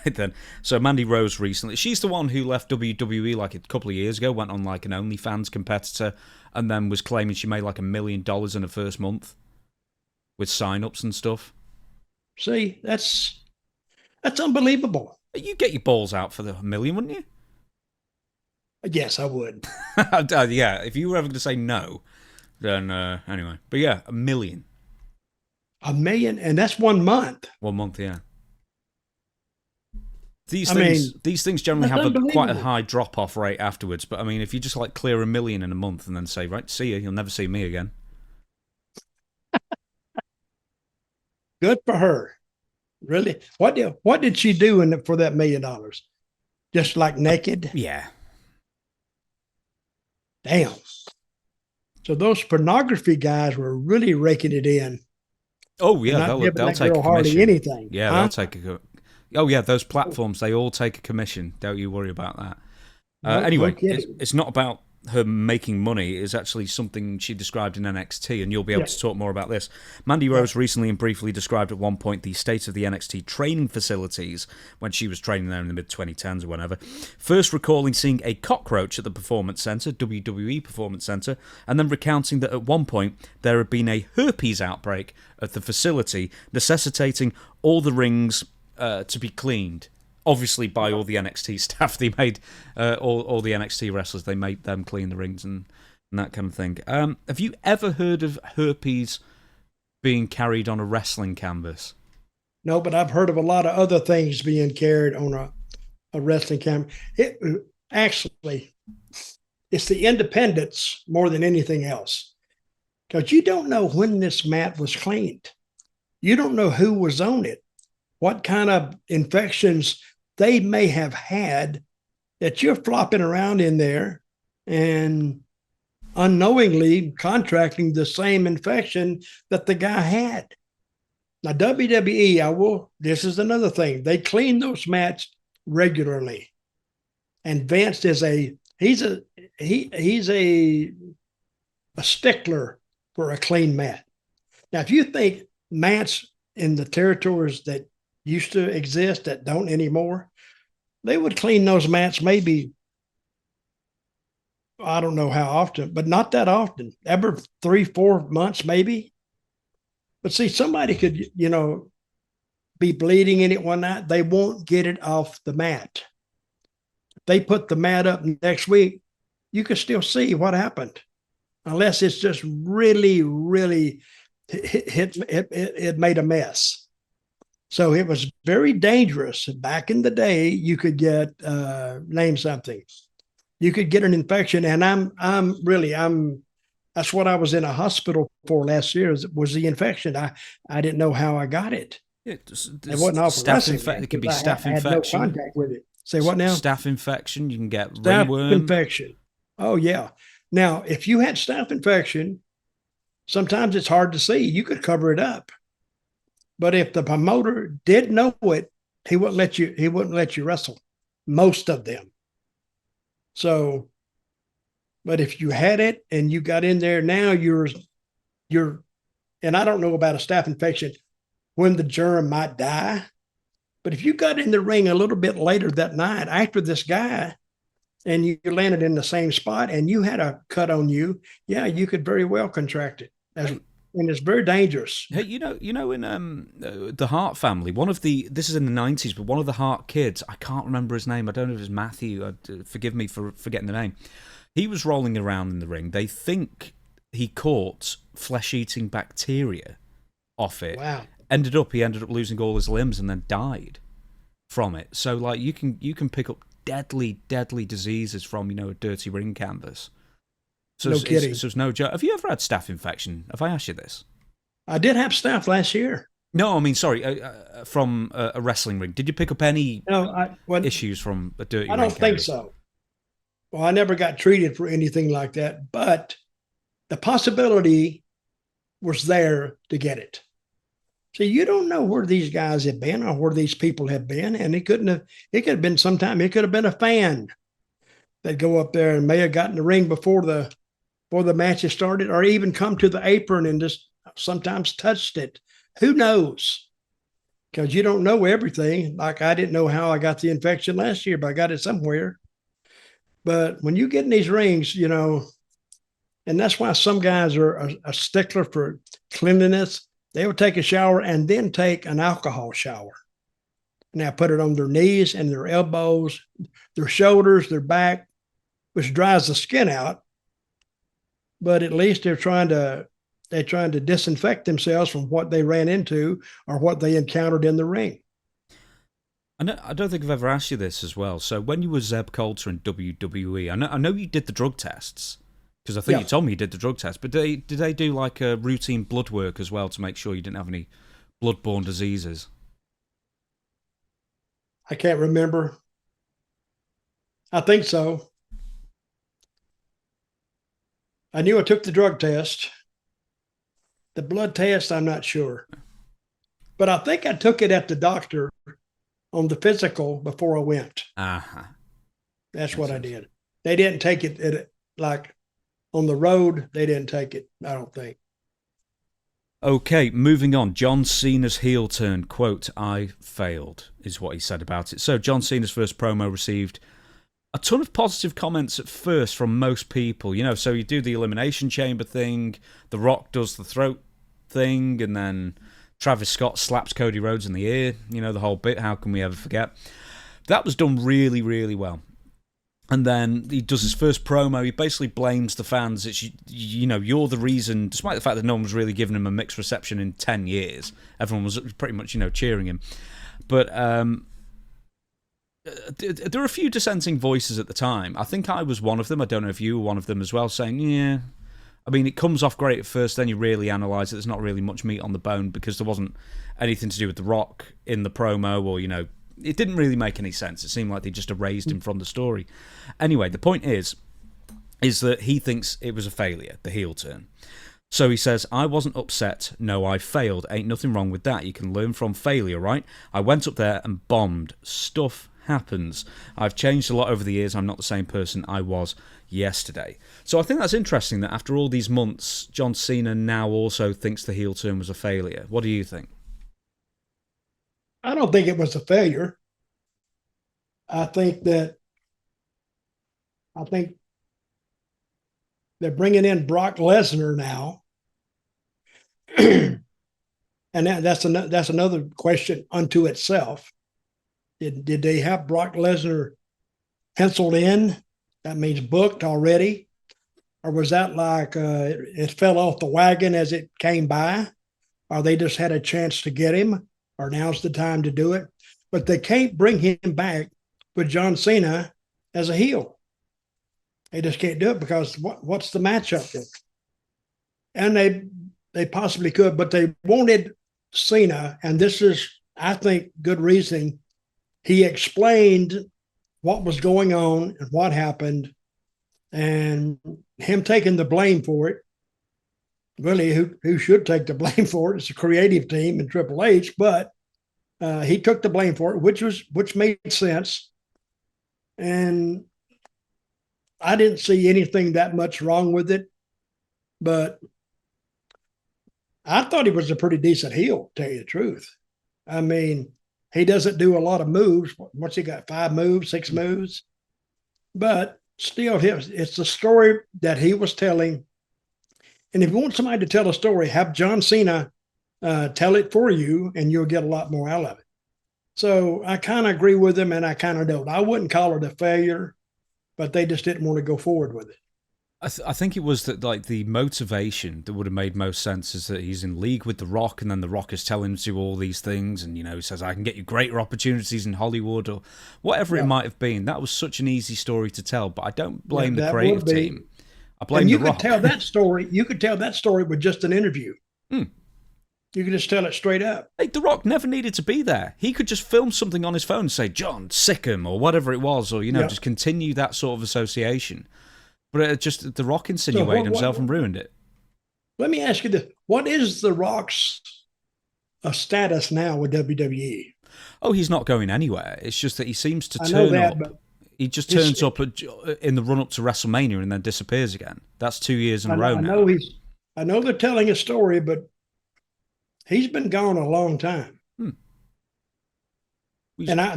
Right then. So Mandy Rose recently, she's the one who left WWE like a couple of years ago, went on like an OnlyFans competitor, and then was claiming she made like $1 million in her first month with sign-ups and stuff. See, that's unbelievable. You'd get your balls out for the $1 million, wouldn't you? Yes, I would. Yeah, if you were ever going to say no, then anyway. But yeah, $1 million. $1 million, and that's 1 month. 1 month, yeah. These things generally have quite a high drop-off rate afterwards. But I mean, if you just like clear $1 million in a month and then say, right, see you, you'll never see me again. Good for her. Really? What did she do for that $1 million? Just like naked? Yeah. Damn. So those pornography guys were really raking it in. Oh yeah, they'll take a commission. Anything. Yeah, they'll take a. Oh yeah, those platforms, they all take a commission. Don't you worry about that. Anyway, it's not about her making money is actually something she described in NXT, and you'll be able to talk more about this. Mandy Rose recently and briefly described at one point the state of the NXT training facilities when she was training there in the mid-2010s or whatever, first recalling seeing a cockroach at the Performance Center, WWE Performance Center, and then recounting that at one point there had been a herpes outbreak at the facility, necessitating all the rings to be cleaned. Obviously, by all the NXT staff, they made all the NXT wrestlers. They made them clean the rings and that kind of thing. Have you ever heard of herpes being carried on a wrestling canvas? No, but I've heard of a lot of other things being carried on a wrestling canvas. Actually, it's the independents more than anything else, because you don't know when this mat was cleaned. You don't know who was on it, what kind of infections they may have had, that you're flopping around in there and unknowingly contracting the same infection that the guy had. Now, WWE, this is another thing. They clean those mats regularly. And Vince is he's a stickler for a clean mat. Now, if you think mats in the territories that used to exist that don't anymore, they would clean those mats maybe, I don't know how often, but not that often, every 3-4 months maybe. But see, somebody could, be bleeding in it one night. They won't get it off the mat. If they put the mat up next week, you can still see what happened, unless it's just really, really, it made a mess. So it was very dangerous. Back in the day, you could get, name something. You could get an infection. And that's what I was in a hospital for last year, was the infection. I didn't know how I got it. It wasn't off it can be staph infection. I had no contact with it. Say what now? Staph infection. You can get staph ringworm. Infection. Oh, yeah. Now, if you had staph infection, sometimes it's hard to see. You could cover it up. But if the promoter did know it, he wouldn't let you wrestle, most of them. So, but if you had it and you got in there, now you're, and I don't know about a staph infection when the germ might die, but if you got in the ring a little bit later that night after this guy and you landed in the same spot and you had a cut on you, yeah, you could very well contract it. And it's very dangerous. Hey, in the Hart family, this is in the 90s, but one of the Hart kids, I can't remember his name. I don't know if it's Matthew. Forgive me for forgetting the name. He was rolling around in the ring. They think he caught flesh-eating bacteria off it. Wow. He ended up losing all his limbs and then died from it. So, like, you can pick up deadly diseases from, a dirty ring canvas. So no kidding. So it's no joke. Have you ever had staph infection? Have I asked you this? I did have staph last year. No, I mean, sorry, from a wrestling ring. Did you pick up any issues from a dirty ring? I don't think so. Well, I never got treated for anything like that, but the possibility was there to get it. So you don't know where these guys have been or where these people have been, and it could have been sometime. It could have been a fan that go up there and may have gotten the ring before the matches started, or even come to the apron and just sometimes touched it. Who knows? Because you don't know everything. Like, I didn't know how I got the infection last year, but I got it somewhere. But when you get in these rings, and that's why some guys are a stickler for cleanliness. They will take a shower and then take an alcohol shower. Now put it on their knees and their elbows, their shoulders, their back, which dries the skin out. But at least they're trying to disinfect themselves from what they ran into or what they encountered in the ring. I don't think I've ever asked you this as well. So when you were Zeb Colter in WWE, I know you did the drug tests, because I think you told me you did the drug test, but did they do like a routine blood work as well to make sure you didn't have any bloodborne diseases? I can't remember. I think so. I knew I took the drug test. The blood test, I'm not sure. But I think I took it at the doctor on the physical before I went. Uh-huh. That's what I did. They didn't take it like on the road, they didn't take it, I don't think. Okay, moving on. John Cena's heel turn, quote, "I failed," is what he said about it. So John Cena's first promo received a ton of positive comments at first from most people. So you do the Elimination Chamber thing, The Rock does the throat thing, and then Travis Scott slaps Cody Rhodes in the ear. The whole bit, how can we ever forget? That was done really, really well. And then he does his first promo. He basically blames the fans. It's, you're the reason, despite the fact that no one was really giving him a mixed reception in 10 years. Everyone was pretty much, cheering him. But there were a few dissenting voices at the time. I think I was one of them. I don't know if you were one of them as well, saying, yeah. I mean, it comes off great at first, then you really analyse it. There's not really much meat on the bone because there wasn't anything to do with The Rock in the promo or, it didn't really make any sense. It seemed like they just erased him from the story. Anyway, the point is that he thinks it was a failure, the heel turn. So he says, "I wasn't upset. No, I failed. Ain't nothing wrong with that. You can learn from failure, right? I went up there and bombed. Stuff happens. I've changed a lot over the years. I'm not the same person I was yesterday." So I think that's interesting that after all these months, John Cena now also thinks the heel turn was a failure. What do you think? I don't think it was a failure. I think they're bringing in Brock Lesnar now, and that's another question unto itself. Did they have Brock Lesnar penciled in? That means booked already, or was that like it fell off the wagon as it came by, or they just had a chance to get him? Or now's the time to do it. But they can't bring him back with John Cena as a heel. They just can't do it because what's the matchup there? And they possibly could, but they wanted Cena, and this is, I think, good reason. He explained what was going on and what happened, and him taking the blame for it. Really, who should take the blame for it? It's a creative team in Triple H, but he took the blame for it, which made sense. And I didn't see anything that much wrong with it, but I thought he was a pretty decent heel, to tell you the truth. I mean, he doesn't do a lot of moves. What's he got? 5 moves, 6 moves, but still, it's the story that he was telling. And if you want somebody to tell a story, have John Cena tell it for you, and you'll get a lot more out of it. So I kind of agree with him, and I kind of don't. I wouldn't call it a failure, but they just didn't want to go forward with it. I think it was that, like, the motivation that would have made most sense is that he's in league with The Rock, and then The Rock is telling him to do all these things, and, he says, I can get you greater opportunities in Hollywood, or whatever it might have been. That was such an easy story to tell, but I don't blame the creative team. I blame The Rock. You could tell that story. You could tell that story with just an interview. You could just tell it straight up. Hey, The Rock never needed to be there. He could just film something on his phone and say, "John, sick him," or whatever it was, or just continue that sort of association. But it just The Rock insinuated himself and ruined it. Let me ask you this: what is The Rock's status now with WWE? Oh, he's not going anywhere. It's just that he seems to turn up. He just turns up in the run-up to WrestleMania and then disappears again. That's 2 years in a row now. I know they're telling a story, but he's been gone a long time. And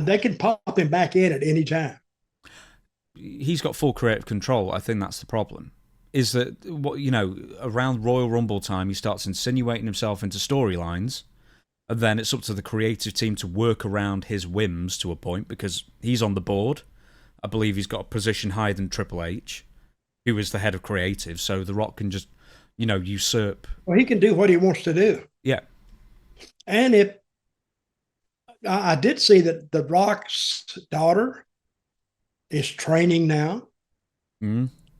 they can pop him back in at any time. He's got full creative control. I think that's the problem. Is that, around Royal Rumble time, he starts insinuating himself into storylines, and then it's up to the creative team to work around his whims to a point, because he's on the board. I believe he's got a position higher than Triple H, who is the head of creative, so The Rock can just, usurp. Well, he can do what he wants to do. Yeah. And I did see that The Rock's daughter is training now.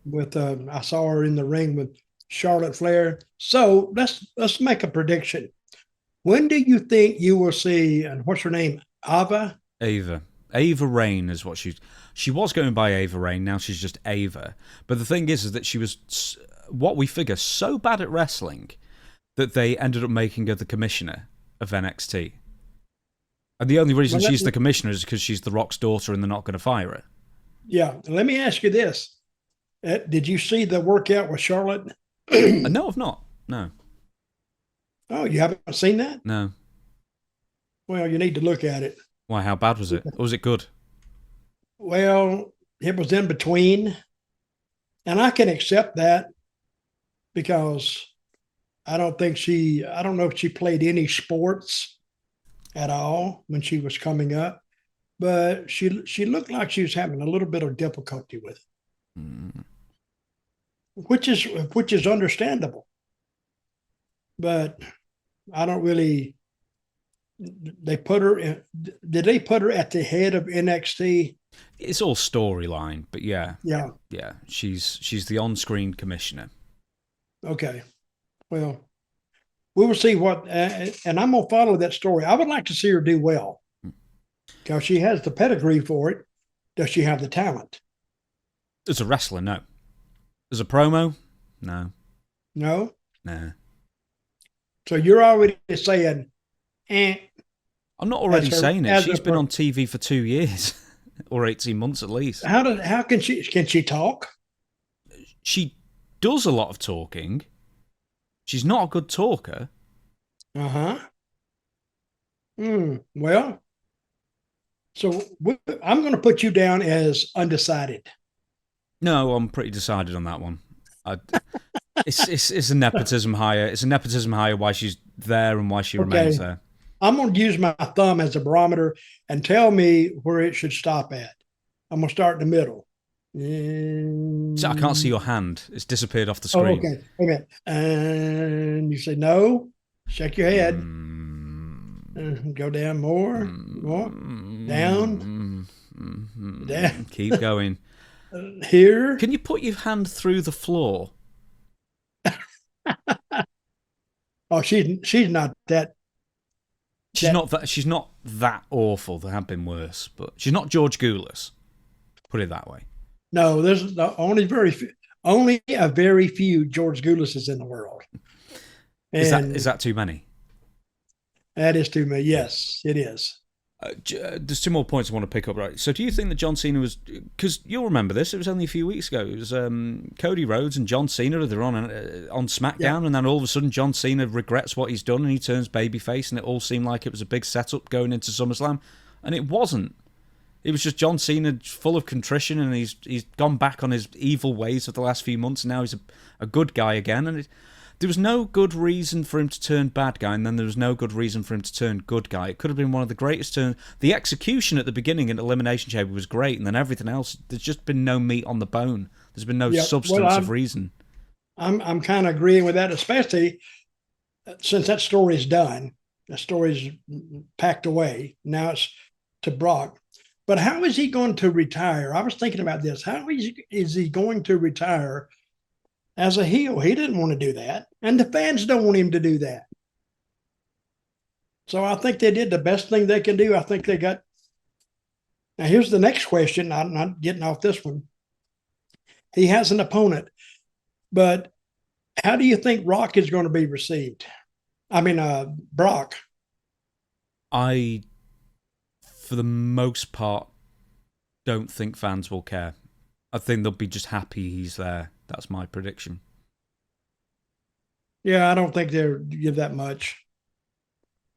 With I saw her in the ring with Charlotte Flair. So let's make a prediction. When do you think you will see, and what's her name? Ava Rain is what she was going by Ava Rain. Now she's just Ava. But the thing is that she was, what we figure, so bad at wrestling that they ended up making her the commissioner of NXT. And the only reason she's the commissioner is because she's The Rock's daughter and they're not going to fire her. Yeah. Let me ask you this. Did you see the workout with Charlotte? No, I've not. No, Oh, you haven't seen that? no. Well, you need to look at it. Why? How bad was it? Or was it good? Well, it was in between, and I can accept that because I don't know if she played any sports at all when she was coming up, but she looked like she was having a little bit of difficulty with it, Mm. which is understandable. But I don't really. They put her in. Did they put her at the head of NXT? It's all storyline, but yeah, Yeah. yeah. She's the on-screen commissioner. Okay. Well, we will see what, and I'm gonna follow that story. I would like to see her do well because she has the pedigree for it. Does she have the talent? As a wrestler, no. As a promo, no, No. nah. So you're already saying, I'm not already saying it. She's been pro- on TV for 2 years or 18 months at least. how can she talk? She does a lot of talking. She's not a good talker. Uh-huh. Well, so I'm going to put you down as undecided. No, I'm pretty decided on that one. It's a nepotism hire. It's a nepotism hire why she's there and why she remains there. I'm going to use my thumb as a barometer and tell me where it should stop at. I'm going to start in the middle. So I can't see your hand. It's disappeared off the screen. Oh, okay. Wait a minute. And you say no. Shake your head. Go down more. Down. Down. Keep going. Here. Can you put your hand through the floor? Oh, she's not that. She's not that awful. There have been worse, but she's not George Goulas. Put it that way. No, there's only a very few George Goulases in the world. Is that too many? That is too many. Yes, it is. There's two more points I want to pick up, right? So do you think that John Cena was... Because you'll remember this, it was only a few weeks ago. It was Cody Rhodes and John Cena, they're on SmackDown, and then all of a sudden John Cena regrets what he's done and he turns babyface, and it all seemed like it was a big setup going into SummerSlam, and it wasn't. It was just John Cena full of contrition, and he's gone back on his evil ways of the last few months, and now he's a good guy again, and there was no good reason for him to turn bad guy, and then there was no good reason for him to turn good guy. It could have been one of the greatest turns. The execution at the beginning in Elimination Chamber was great, and then everything else, there's just been no meat on the bone. There's been no substance of reason. I'm kind of agreeing with that, especially since that story is done. The story's packed away. Now it's to Brock. But how is he going to retire? I was thinking about this. How is he going to retire as a heel? He didn't want to do that. And the fans don't want him to do that. So I think they did the best thing they can do. I think they got. Now, here's the next question. I'm not getting off this one. He has an opponent, but how do you think Rock is going to be received? I mean, Brock. For the most part, don't think fans will care. I think they'll be just happy he's there. That's my prediction. Yeah, I don't think they'll give that much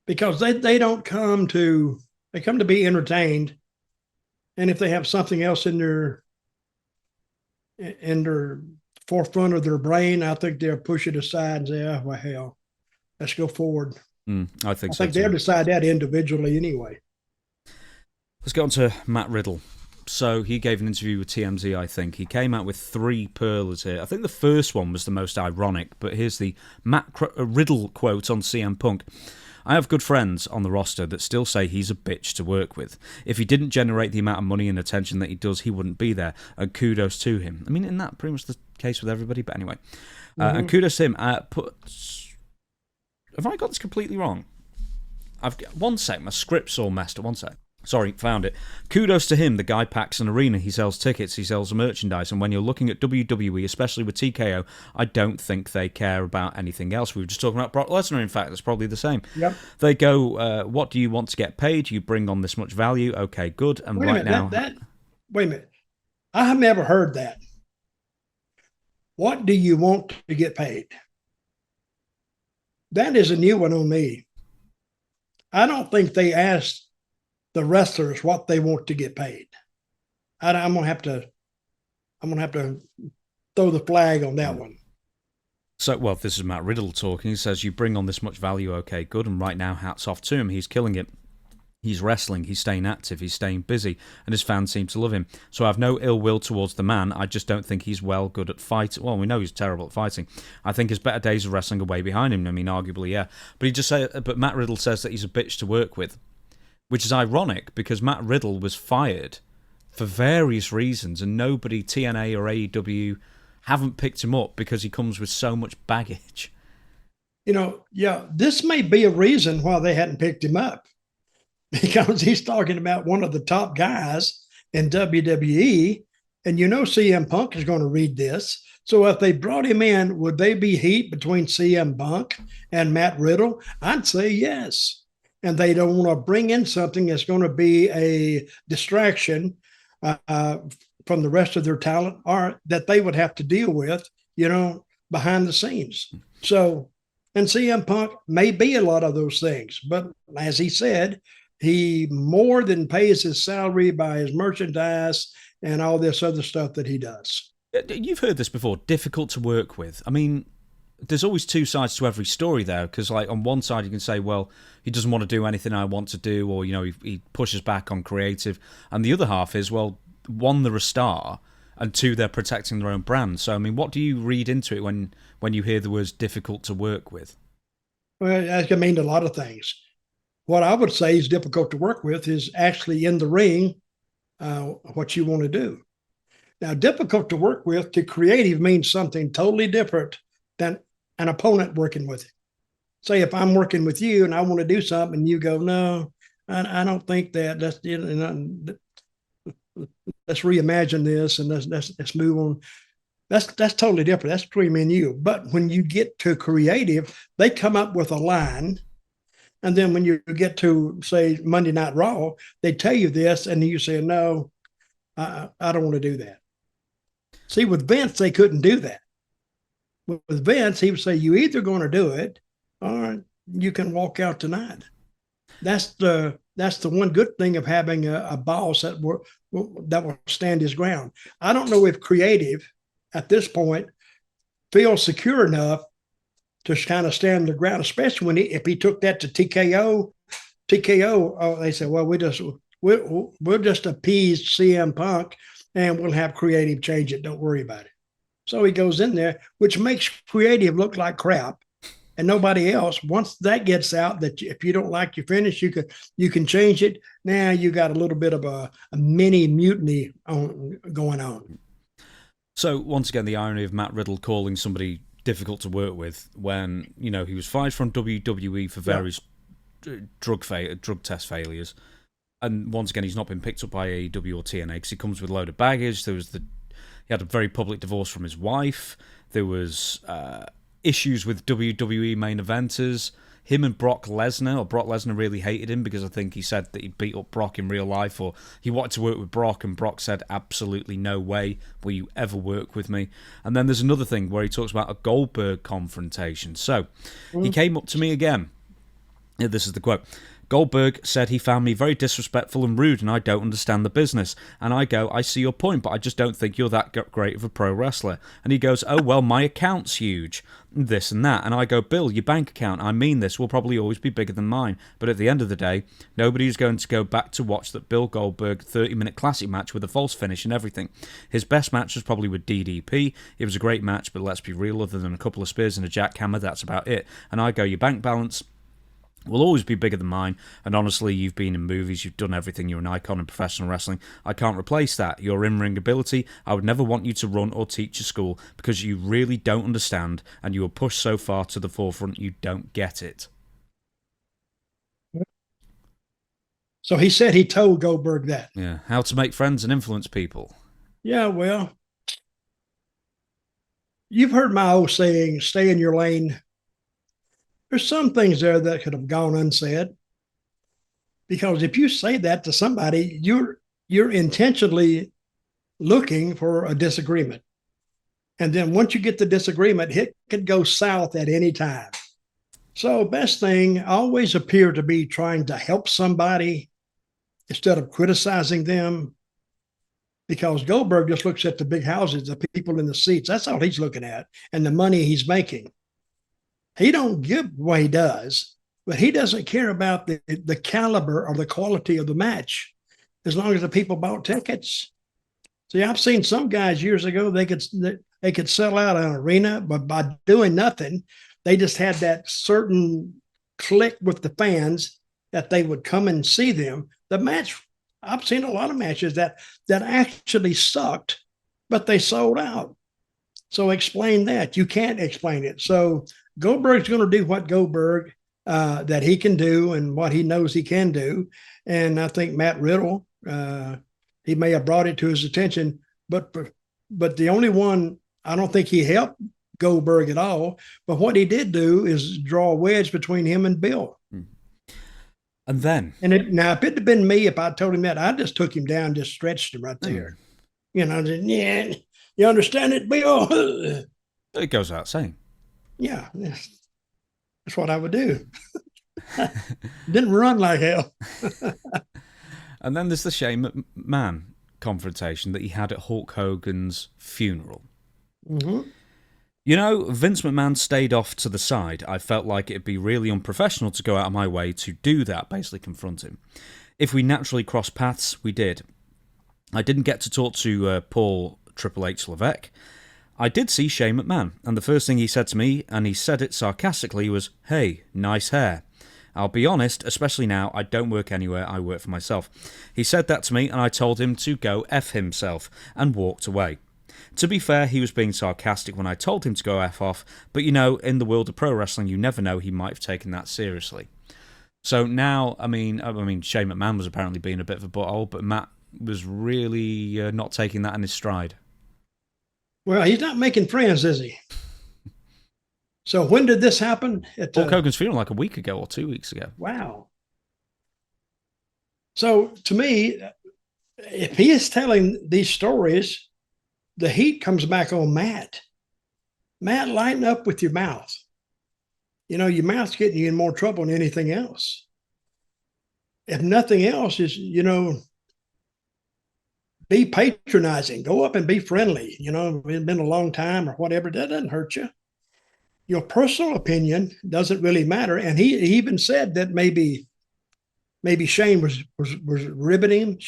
because they don't come to be entertained, and if they have something else in their forefront of their brain, I think they'll push it aside and say, "Oh, well, hell, let's go forward." I think so. They'll decide that individually anyway. Let's get on to Matt Riddle. So he gave an interview with TMZ, I think. He came out with 3 pearlers here. I think the first one was the most ironic, but here's the Matt Riddle quote on CM Punk. I have good friends on the roster that still say he's a bitch to work with. If he didn't generate the amount of money and attention that he does, he wouldn't be there. And kudos to him. I mean, isn't that pretty much the case with everybody? But anyway. And kudos to him. Have I got this completely wrong? One sec, my script's all messed up. One sec. Sorry, found it. Kudos to him. The guy packs an arena. He sells tickets. He sells merchandise. And when you're looking at WWE, especially with TKO, I don't think they care about anything else. We were just talking about Brock Lesnar, in fact. It's probably the same. Yep. They go, what do you want to get paid? You bring on this much value. Okay, good. And Wait a minute, now... wait a minute. I have never heard that. what do you want to get paid? That is a new one on me. I don't think they asked the wrestlers what they want to get paid. I'm gonna have to throw the flag on that one. So, well, this is Matt Riddle talking. He says, you bring on this much value, okay, good, and right now, hats off to him. He's killing it. He's wrestling, he's staying active, he's staying busy, and his fans seem to love him. So I have no ill will towards the man, I just don't think he's good at fighting. Well, we know he's terrible at fighting. I think his better days of wrestling are way behind him. I mean, arguably, yeah. But Matt Riddle says that he's a bitch to work with, which is ironic, because Matt Riddle was fired for various reasons, and nobody, TNA or AEW, haven't picked him up because he comes with so much baggage. This may be a reason why they hadn't picked him up, because he's talking about one of the top guys in WWE, and CM Punk is going to read this. So if they brought him in, would they be heat between CM Punk and Matt Riddle? I'd say yes. And they don't want to bring in something that's going to be a distraction from the rest of their talent, or that they would have to deal with, behind the scenes. So, and CM Punk may be a lot of those things, but as he said, he more than pays his salary by his merchandise and all this other stuff that he does. You've heard this before, difficult to work with. I mean, there's always two sides to every story there, because like on one side you can say, well, he doesn't want to do anything I want to do, or he pushes back on creative, and the other half is, well, one, they're a star, and two, they're protecting their own brand. So I mean, what do you read into it when you hear the words difficult to work with? Well, that can mean a lot of things. What I would say is difficult to work with is actually in the ring, what you want to do. Now, difficult to work with to creative means something totally different than an opponent working with it. Say if I'm working with you and I want to do something and you go, no, I don't think that. Let's reimagine this and let's move on. That's totally different. That's between me and you. But when you get to creative, they come up with a line. And then when you get to, say, Monday Night Raw, they tell you this, and you say, no, I don't want to do that. See, with Vince, they couldn't do that. With Vince, he would say, you either going to do it, or you can walk out tonight. That's the one good thing of having a boss that will stand his ground. I don't know if creative, at this point, feels secure enough to kind of stand the ground, especially if he took that to TKO. They said, well, we'll just appease CM Punk and we'll have creative change it. Don't worry about it. So he goes in there, which makes creative look like crap, and nobody else. Once that gets out, that if you don't like your finish, you can change it. Now you got a little bit of a mini mutiny going on. So once again, the irony of Matt Riddle calling somebody difficult to work with when he was fired from WWE for various drug test failures, and once again he's not been picked up by AEW or TNA because he comes with a load of baggage. He had a very public divorce from his wife. There was issues with WWE main eventers. Him and Brock Lesnar really hated him because I think he said that he beat up Brock in real life, or he wanted to work with Brock, and Brock said, absolutely no way will you ever work with me. And then there's another thing where he talks about a Goldberg confrontation. So he came up to me again. This is the quote. Goldberg said he found me very disrespectful and rude, and I don't understand the business. And I go, I see your point, but I just don't think you're that great of a pro wrestler. And he goes, oh, well, my account's huge, this and that. And I go, Bill, your bank account, I mean this, will probably always be bigger than mine. But at the end of the day, nobody's going to go back to watch that Bill Goldberg 30-minute classic match with a false finish and everything. His best match was probably with DDP. It was a great match, but let's be real, other than a couple of spears and a jackhammer, that's about it. And I go, your bank balance will always be bigger than mine, and honestly, you've been in movies, you've done everything, you're an icon in professional wrestling. I can't replace that. Your in-ring ability, I would never want you to run or teach a school, because you really don't understand, and you are pushed so far to the forefront, you don't get it. So he said he told Goldberg that. Yeah, how to make friends and influence people. Yeah, well, you've heard my old saying, stay in your lane. There's some things there that could have gone unsaid, because if you say that to somebody, you're intentionally looking for a disagreement. And then once you get the disagreement, it could go south at any time. So best thing, always appear to be trying to help somebody instead of criticizing them, because Goldberg just looks at the big houses, the people in the seats. That's all he's looking at, and the money he's making. He don't give what he does, but he doesn't care about the caliber or the quality of the match, as long as the people bought tickets. See, I've seen some guys years ago, they could sell out an arena, but by doing nothing, they just had that certain click with the fans that they would come and see them. The match, I've seen a lot of matches that actually sucked, but they sold out. So explain that. You can't explain it. So Goldberg's going to do what Goldberg that he can do and what he knows he can do. And I think Matt Riddle, he may have brought it to his attention, but the only one, I don't think he helped Goldberg at all. But what he did do is draw a wedge between him and Bill. And then, now if it had been me, if I told him that, I just took him down, just stretched him right there. You know, yeah, you understand it, Bill? It goes without saying. Yeah, that's what I would do. Didn't run like hell. And then there's the Shane McMahon confrontation that he had at Hulk Hogan's funeral. Mm-hmm. You know, Vince McMahon stayed off to the side. I felt like it'd be really unprofessional to go out of my way to do that, basically confront him. If we naturally crossed paths, we did. I didn't get to talk to Paul Triple H Levesque. I did see Shane McMahon, and the first thing he said to me, and he said it sarcastically, was, "Hey, nice hair." I'll be honest, especially now, I don't work anywhere, I work for myself. He said that to me, and I told him to go F himself, and walked away. To be fair, he was being sarcastic when I told him to go F off, but you know, in the world of pro wrestling, you never know, he might have taken that seriously. So now, I mean, Shane McMahon was apparently being a bit of a butthole, but Matt was really not taking that in his stride. Well, he's not making friends, is he? So when did this happen? Hulk Hogan's funeral, like a week ago or 2 weeks ago. Wow. So to me, if he is telling these stories, the heat comes back on Matt. Matt, lighten up with your mouth. You know, your mouth's getting you in more trouble than anything else. If nothing else is, you know, be patronizing. Go up and be friendly. You know, it's been a long time or whatever. That doesn't hurt you. Your personal opinion doesn't really matter. And he even said that maybe Shane was ribbing him,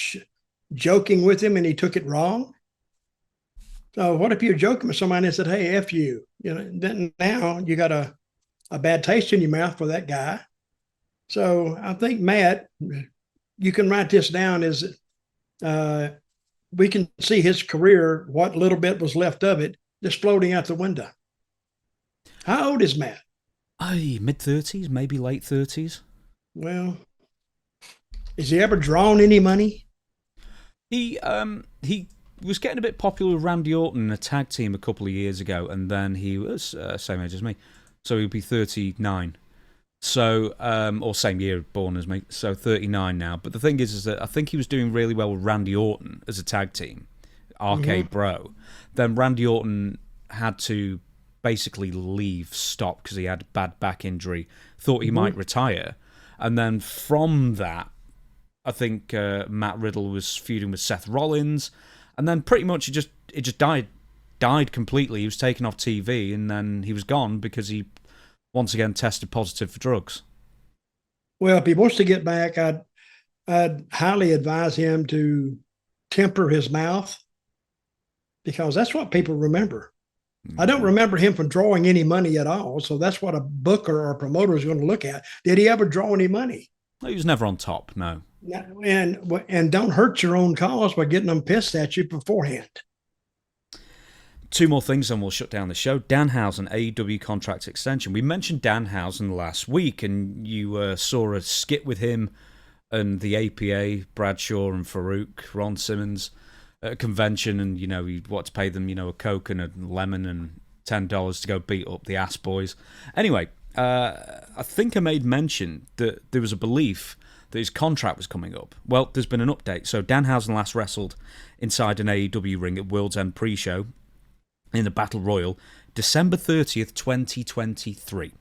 joking with him, and he took it wrong. So what if you're joking with somebody and said, "Hey, F you"? You know, then now you got a bad taste in your mouth for that guy. So I think, Matt, you can write this down as we can see his career, what little bit was left of it, just floating out the window. How old is Matt? Mid-30s, maybe late 30s. Well, has he ever drawn any money? He was getting a bit popular with Randy Orton in a tag team a couple of years ago, and then he was same age as me, so he'd be 39. So, or same year born as me, so 39 now. But the thing is that I think he was doing really well with Randy Orton as a tag team, Arcade Bro. Then Randy Orton had to basically stop because he had a bad back injury, thought he might retire. And then from that, I think Matt Riddle was feuding with Seth Rollins, and then pretty much it just died completely. He was taken off TV, and then he was gone because he once again tested positive for drugs. Well, if he wants to get back, I'd highly advise him to temper his mouth, because that's what people remember. I don't remember him from drawing any money at all, so that's what a booker or a promoter is going to look at. Did he ever draw any money? He was never on top, no. And don't hurt your own cause by getting them pissed at you beforehand. Two more things, and we'll shut down the show. Danhausen, AEW contract extension. We mentioned Danhausen last week, and you saw a skit with him and the APA, Bradshaw and Farouk, Ron Simmons, at a convention, and, you know, he what to pay them, you know, a Coke and a lemon and $10 to go beat up the ass boys. Anyway, I think I made mention that there was a belief that his contract was coming up. Well, there's been an update. So Danhausen last wrestled inside an AEW ring at World's End pre-show. in the Battle Royal, December 30th, 2023.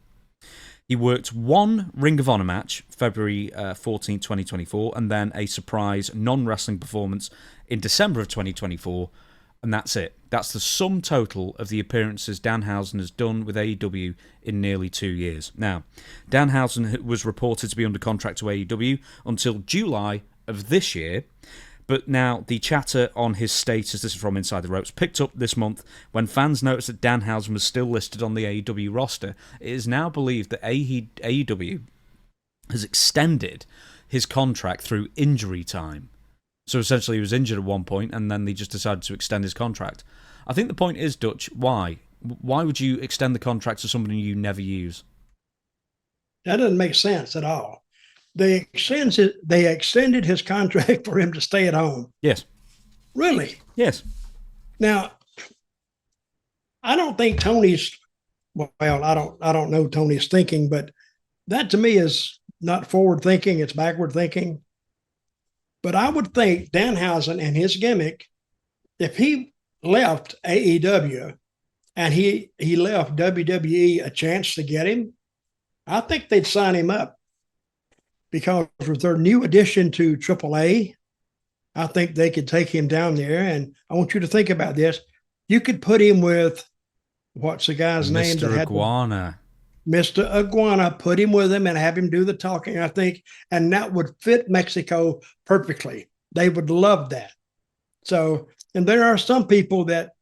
He worked one Ring of Honor match, February 14th, 2024, and then a surprise non-wrestling performance in December of 2024, and that's it. That's the sum total of the appearances Danhausen has done with AEW in nearly 2 years. Now, Danhausen was reported to be under contract to AEW until July of this year, but now the chatter on his status, this is from Inside the Ropes, picked up this month when fans noticed that Danhausen was still listed on the AEW roster. It is now believed that AEW has extended his contract through injury time. So essentially he was injured at one point and then they just decided to extend his contract. I think the point is, Dutch, why? Why would you extend the contract to somebody you never use? That doesn't make sense at all. They extended his contract for him to stay at home. Yes. Really? Yes. Now, I don't think Tony's, well, I don't know Tony's thinking, but that to me is not forward thinking, it's backward thinking. But I would think Danhausen and his gimmick, if he left AEW and he left WWE a chance to get him, I think they'd sign him up. Because with their new addition to AAA, I think they could take him down there. And I want you to think about this. You could put him with, what's the guy's name? Mr. Iguana. Mr. Iguana, put him with him and have him do the talking, I think. And that would fit Mexico perfectly. They would love that. So, and there are some people that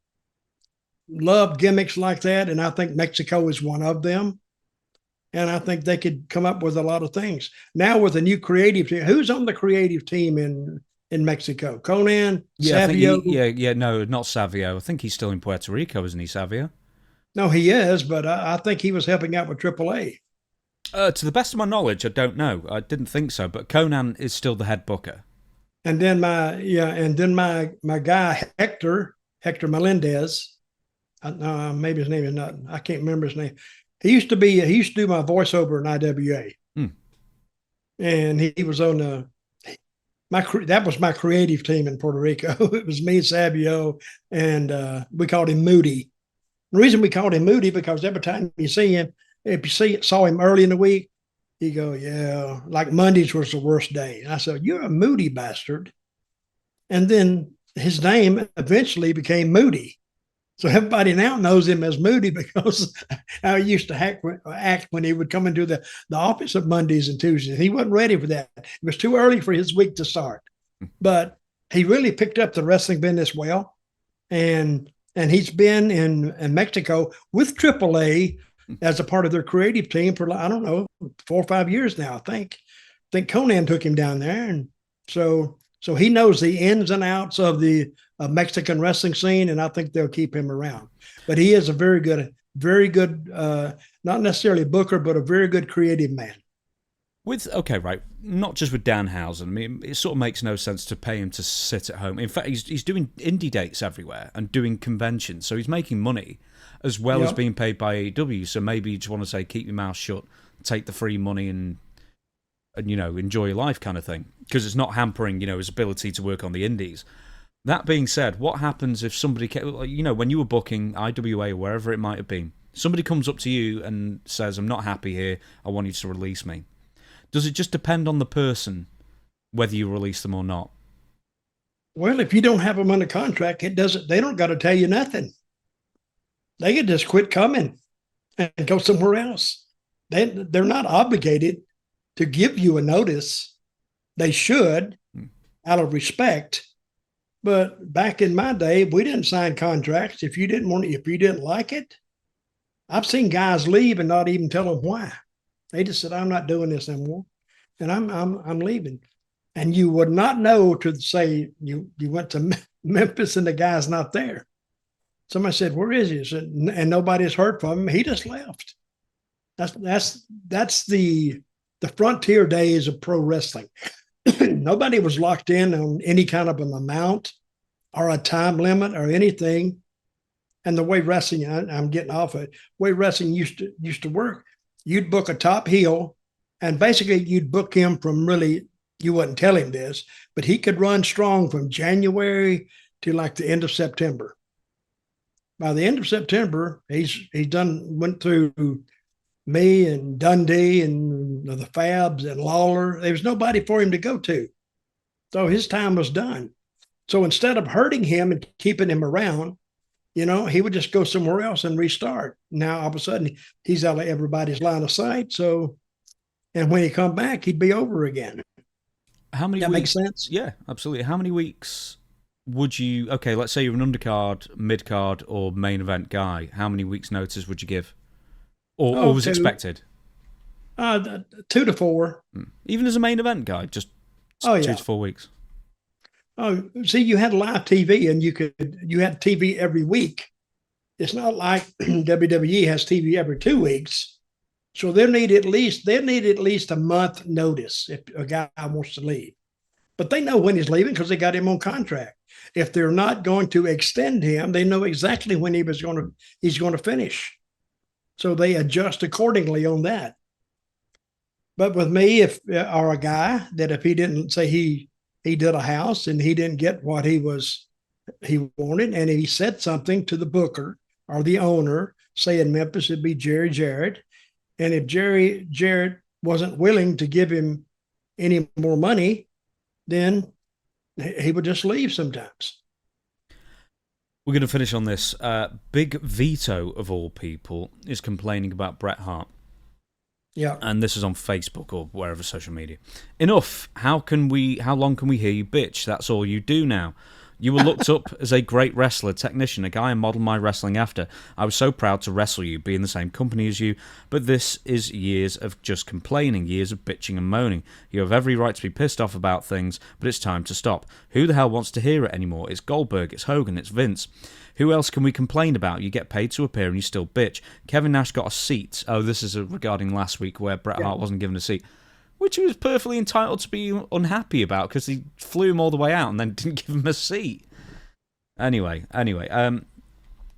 love gimmicks like that. And I think Mexico is one of them. And I think they could come up with a lot of things. Now with a new creative team, who's on the creative team in Mexico? Conan? Yeah, Savio? No, not Savio. I think he's still in Puerto Rico, isn't he, Savio? No, he is, but I think he was helping out with AAA. To the best of my knowledge, I don't know. I didn't think so, but Conan is still the head booker. And then my guy Hector Melendez, maybe his name is not. I can't remember his name. He used to do my voiceover in IWA, and he was on that was my creative team in Puerto Rico. It was me, Savio, and we called him Moody. The reason we called him Moody because every time you see him, if you saw him early in the week, he go, yeah, like Mondays was the worst day. And I said, you're a moody bastard. And then his name eventually became Moody. So everybody now knows him as Moody because how he used to act when he would come into the office of Mondays and Tuesdays. He wasn't ready for that. It was too early for his week to start. But he really picked up the wrestling business well. And he's been in Mexico with AAA as a part of their creative team for, I don't know, 4 or 5 years now, I think. I think Conan took him down there. And so he knows the ins and outs of the Mexican wrestling scene, and I think they'll keep him around. But he is a very good, not necessarily booker, but a very good creative man. Not just with Danhausen. I mean, it sort of makes no sense to pay him to sit at home. In fact, he's doing indie dates everywhere and doing conventions, so he's making money as well as being paid by AEW. So maybe you just want to say, keep your mouth shut, take the free money, and enjoy your life, kind of thing, because it's not hampering his ability to work on the indies. That being said, what happens if somebody, when you were booking IWA or wherever it might have been, somebody comes up to you and says, I'm not happy here, I want you to release me. Does it just depend on the person whether you release them or not? Well, if you don't have them under contract, they don't got to tell you nothing. They can just quit coming and go somewhere else. They're not obligated to give you a notice. They should, out of respect. But back in my day, we didn't sign contracts if you didn't like it. I've seen guys leave and not even tell them why. They just said, I'm not doing this anymore, and I'm leaving. And you would not know to say you went to Memphis and the guy's not there. Somebody said, where is he? Said, and nobody's heard from him. He just left. That's the frontier days of pro wrestling. Nobody was locked in on any kind of an amount or a time limit or anything. And the way wrestling, I'm getting off it, way wrestling used to work, you'd book a top heel, and basically you'd book him from really, you wouldn't tell him this, but he could run strong from January to like the end of September. by the end of September, he's went through me and Dundee and the Fabs and Lawler. There was nobody for him to go to. So his time was done. So instead of hurting him and keeping him around, he would just go somewhere else and restart. Now, all of a sudden, he's out of everybody's line of sight. So, and when he come back, he'd be over again. How many that weeks? Makes sense? Yeah, absolutely. How many weeks would you... Okay, let's say you're an undercard, mid-card, or main event guy. How many weeks' notice would you give? Or was expected? 2 to 4. Even as a main event guy, just 2 to 4 weeks. Oh, see, you had live TV, and you had TV every week. It's not like WWE has TV every 2 weeks. So they need at least a month notice if a guy wants to leave. But they know when he's leaving because they got him on contract. If they're not going to extend him, they know exactly when he's going to finish. So they adjust accordingly on that. But with me, if a guy that if he didn't say he did a house and he didn't get what he wanted, and he said something to the booker or the owner, say in Memphis it'd be Jerry Jarrett, and if Jerry Jarrett wasn't willing to give him any more money, then he would just leave sometimes. We're going to finish on this. Big Vito, of all people, is complaining about Bret Hart. Yeah. And this is on Facebook or wherever social media. Enough. How long can we hear you bitch? That's all you do now. You were looked up as a great wrestler, technician, a guy I modelled my wrestling after. I was so proud to wrestle you, be in the same company as you, but this is years of just complaining, years of bitching and moaning. You have every right to be pissed off about things, but it's time to stop. Who the hell wants to hear it anymore? It's Goldberg, it's Hogan, it's Vince. Who else can we complain about? You get paid to appear and you still bitch. Kevin Nash got a seat. Oh, this is regarding last week where Bret Hart wasn't given a seat, which he was perfectly entitled to be unhappy about because he flew him all the way out and then didn't give him a seat. Anyway,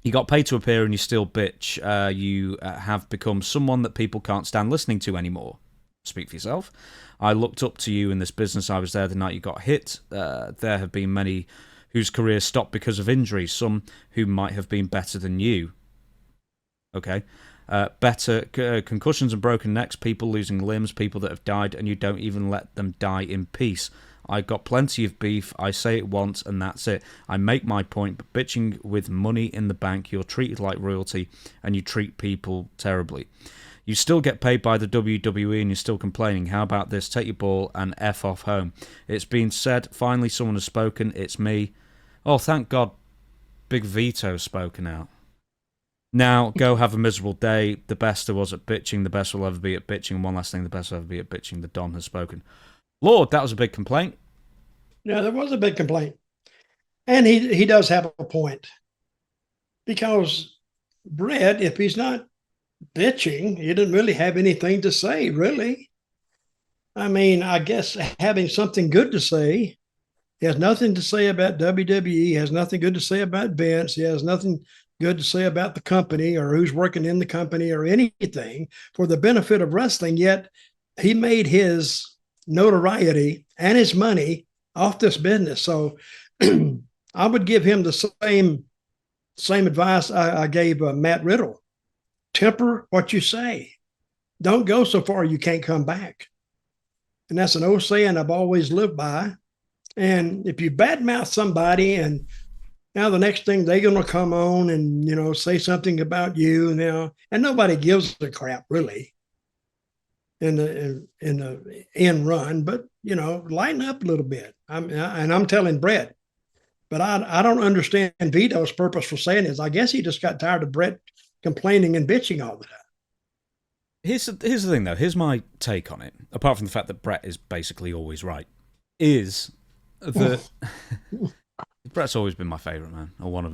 you got paid to appear and you still bitch. You have become someone that people can't stand listening to anymore. Speak for yourself. I looked up to you in this business. I was there the night you got hit. There have been many whose careers stopped because of injury, some who might have been better than you. Okay. Concussions and broken necks, people losing limbs, people that have died, and you don't even let them die in peace. I got plenty of beef, I say it once, and that's it. I make my point, but bitching with money in the bank, you're treated like royalty, and you treat people terribly. You still get paid by the WWE, and you're still complaining. How about this? Take your ball and F off home. It's been said, finally someone has spoken, it's me. Oh, thank God, Big Vito spoken out. Now, go have a miserable day. The best there was at bitching, the best will ever be at bitching. And one last thing, the best will ever be at bitching. The Don has spoken. Lord, that was a big complaint. Yeah, there was a big complaint. And he does have a point. Because Bret, if he's not bitching, he doesn't really have anything to say, really. I mean, I guess having something good to say. He has nothing to say about WWE. He has nothing good to say about Vince. He has nothing good to say about the company or who's working in the company or anything for the benefit of wrestling. Yet he made his notoriety and his money off this business. So I would give him the same advice I gave Matt Riddle. Temper what you say. Don't go so far you can't come back. And that's an old saying I've always lived by. And if you badmouth somebody and now the next thing they're going to come on and, say something about you now, and nobody gives a crap really in the end run, but, lighten up a little bit. I'm telling Bret, but I don't understand Vito's purpose for saying this. I guess he just got tired of Bret complaining and bitching all the time. Here's the thing, though. Here's my take on it, apart from the fact that Bret is basically always right, is that Bret's always been my favourite, man, or one of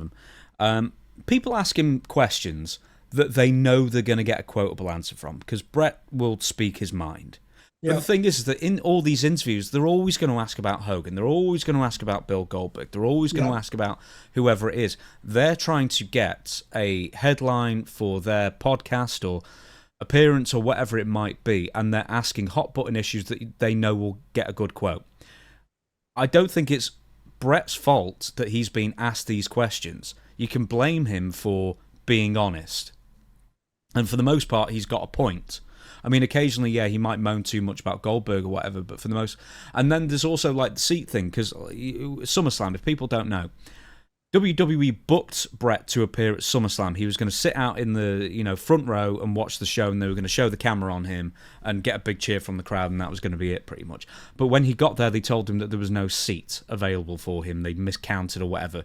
them. People ask him questions that they know they're going to get a quotable answer from, because Bret will speak his mind. But the thing is that in all these interviews, they're always going to ask about Hogan. They're always going to ask about Bill Goldberg. They're always going to ask about whoever it is. They're trying to get a headline for their podcast or appearance or whatever it might be, and they're asking hot-button issues that they know will get a good quote. I don't think it's Bret's fault that he's been asked these questions. You can blame him for being honest. And for the most part, he's got a point. I mean, occasionally, yeah, he might moan too much about Goldberg or whatever, but for the most... And then there's also, like, the seat thing, because SummerSlam, if people don't know, WWE booked Bret to appear at SummerSlam. He was going to sit out in the front row and watch the show, and they were going to show the camera on him and get a big cheer from the crowd, and that was going to be it, pretty much. But when he got there, they told him that there was no seat available for him. They miscounted or whatever.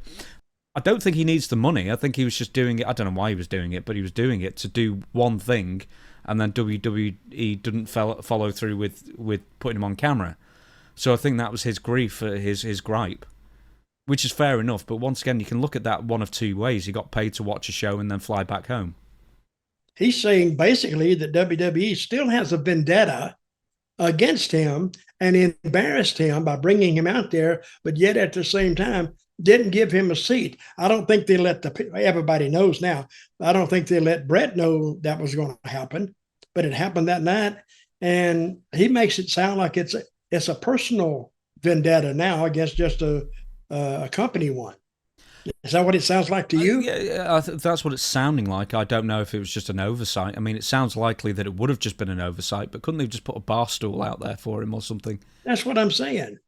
I don't think he needs the money. I think he was just doing it. I don't know why he was doing it, but he was doing it to do one thing, and then WWE didn't follow through with putting him on camera. So I think that was his grief, his gripe, which is fair enough. But once again, you can look at that one of two ways. He got paid to watch a show and then fly back home. He's saying basically that WWE still has a vendetta against him and embarrassed him by bringing him out there, but yet at the same time didn't give him a seat. I don't think they let everybody knows now. I don't think they let Bret know that was going to happen, but it happened that night, and he makes it sound like it's a personal vendetta now against just a company one. Is that what it sounds like to you? Yeah, that's what it's sounding like. I don't know if it was just an oversight. I mean, it sounds likely that it would have just been an oversight, but couldn't they have just put a bar stool out there for him or something? That's what I'm saying.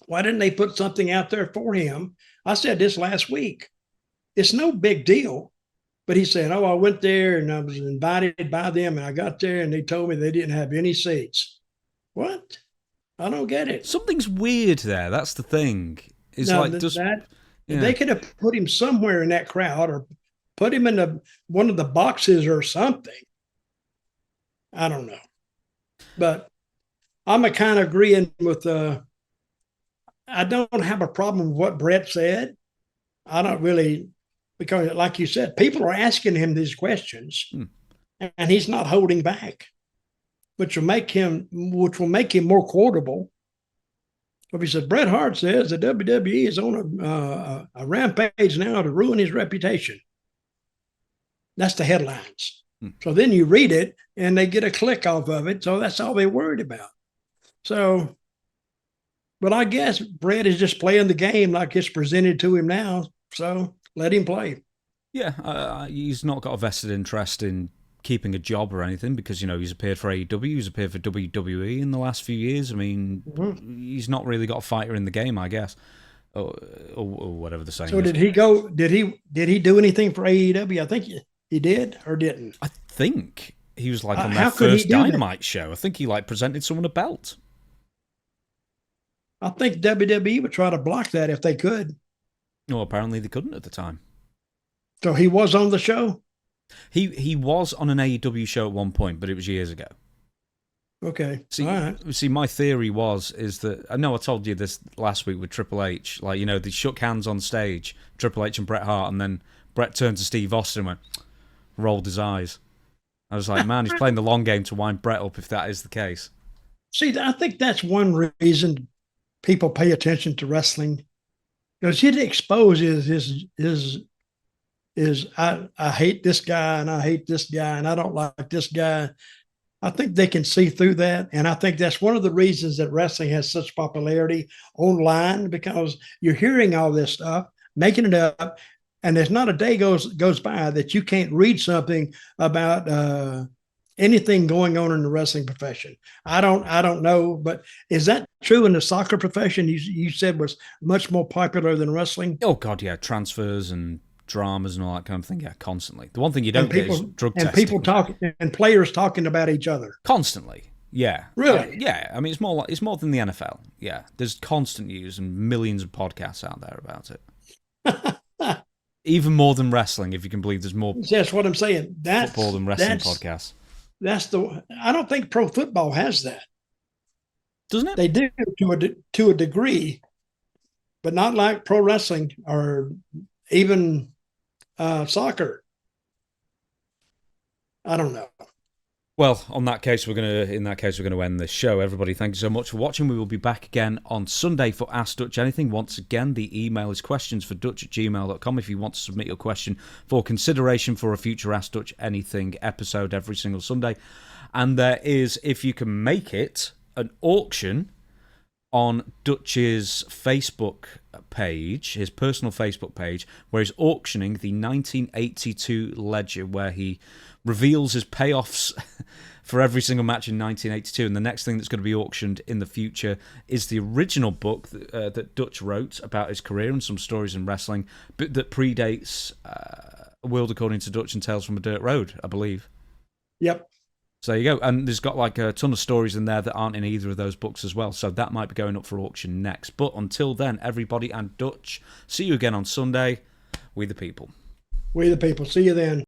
Why didn't they put something out there for him? I said this last week. It's no big deal. But he said, I went there and I was invited by them, and I got there and they told me they didn't have any seats. What? I don't get it. Something's weird there. That's the thing. It's no, like They could have put him somewhere in that crowd or put him in one of the boxes or something. I don't know. But I'm a kind of agreeing with I don't have a problem with what Bret said. I don't really, because like you said, people are asking him these questions and he's not holding back, which will make him more quotable. If he said, Bret Hart says the WWE is on a rampage now to ruin his reputation. That's the headlines. So then you read it and they get a click off of it. So that's all they're worried about. So, but I guess Bret is just playing the game like it's presented to him now. So let him play. Yeah, he's not got a vested interest in keeping a job or anything because, he's appeared for AEW, he's appeared for WWE in the last few years. I mean, he's not really got a fighter in the game, I guess, or whatever the saying is. So did he go? Did he do anything for AEW? I think he did or didn't. I think he was on their first Dynamite show. I think he presented someone a belt. I think WWE would try to block that if they could. No, apparently they couldn't at the time. So he was on the show? He was on an AEW show at one point, but it was years ago. Okay. See, all right. See, my theory is that I know I told you this last week with Triple H. They shook hands on stage, Triple H and Bret Hart, and then Bret turned to Steve Austin and went, rolled his eyes. I was like, man, he's playing the long game to wind Bret up if that is the case. See, I think that's one reason people pay attention to wrestling, because it exposes his I hate this guy and I hate this guy and I don't like this guy. I think they can see through that, and I think that's one of the reasons that wrestling has such popularity online, because you're hearing all this stuff, making it up, and there's not a day goes by that you can't read something about anything going on in the wrestling profession. I don't know, but is that true in the soccer profession? You said was much more popular than wrestling. Oh God, yeah, transfers and dramas and all that kind of thing. Yeah, constantly. The one thing you don't get is drug testing. And people talking and players talking about each other constantly. Yeah, really. Yeah, I mean it's more than the NFL. Yeah, there's constant news and millions of podcasts out there about it. Even more than wrestling, if you can believe. There's more. That's what I'm saying. That's football than wrestling podcasts. I don't think pro football has that. Doesn't it? They do to a degree, but not like pro wrestling or even soccer. I don't know. Well, in that case, we're gonna end this show. Everybody, thank you so much for watching. We will be back again on Sunday for Ask Dutch Anything. Once again, the email is questionsfordutch@gmail.com if you want to submit your question for consideration for a future Ask Dutch Anything episode every single Sunday. And there is, if you can make it, an auction on Dutch's Facebook page, his personal Facebook page, where he's auctioning the 1982 ledger, where he reveals his payoffs for every single match in 1982. And the next thing that's going to be auctioned in the future is the original book that Dutch wrote about his career and some stories in wrestling, but that predates A World According to Dutch and Tales from a Dirt Road, I believe. Yep. So there you go. And there's got like a ton of stories in there that aren't in either of those books as well. So that might be going up for auction next. But until then, everybody and Dutch, see you again on Sunday. We the people. We the people. See you then.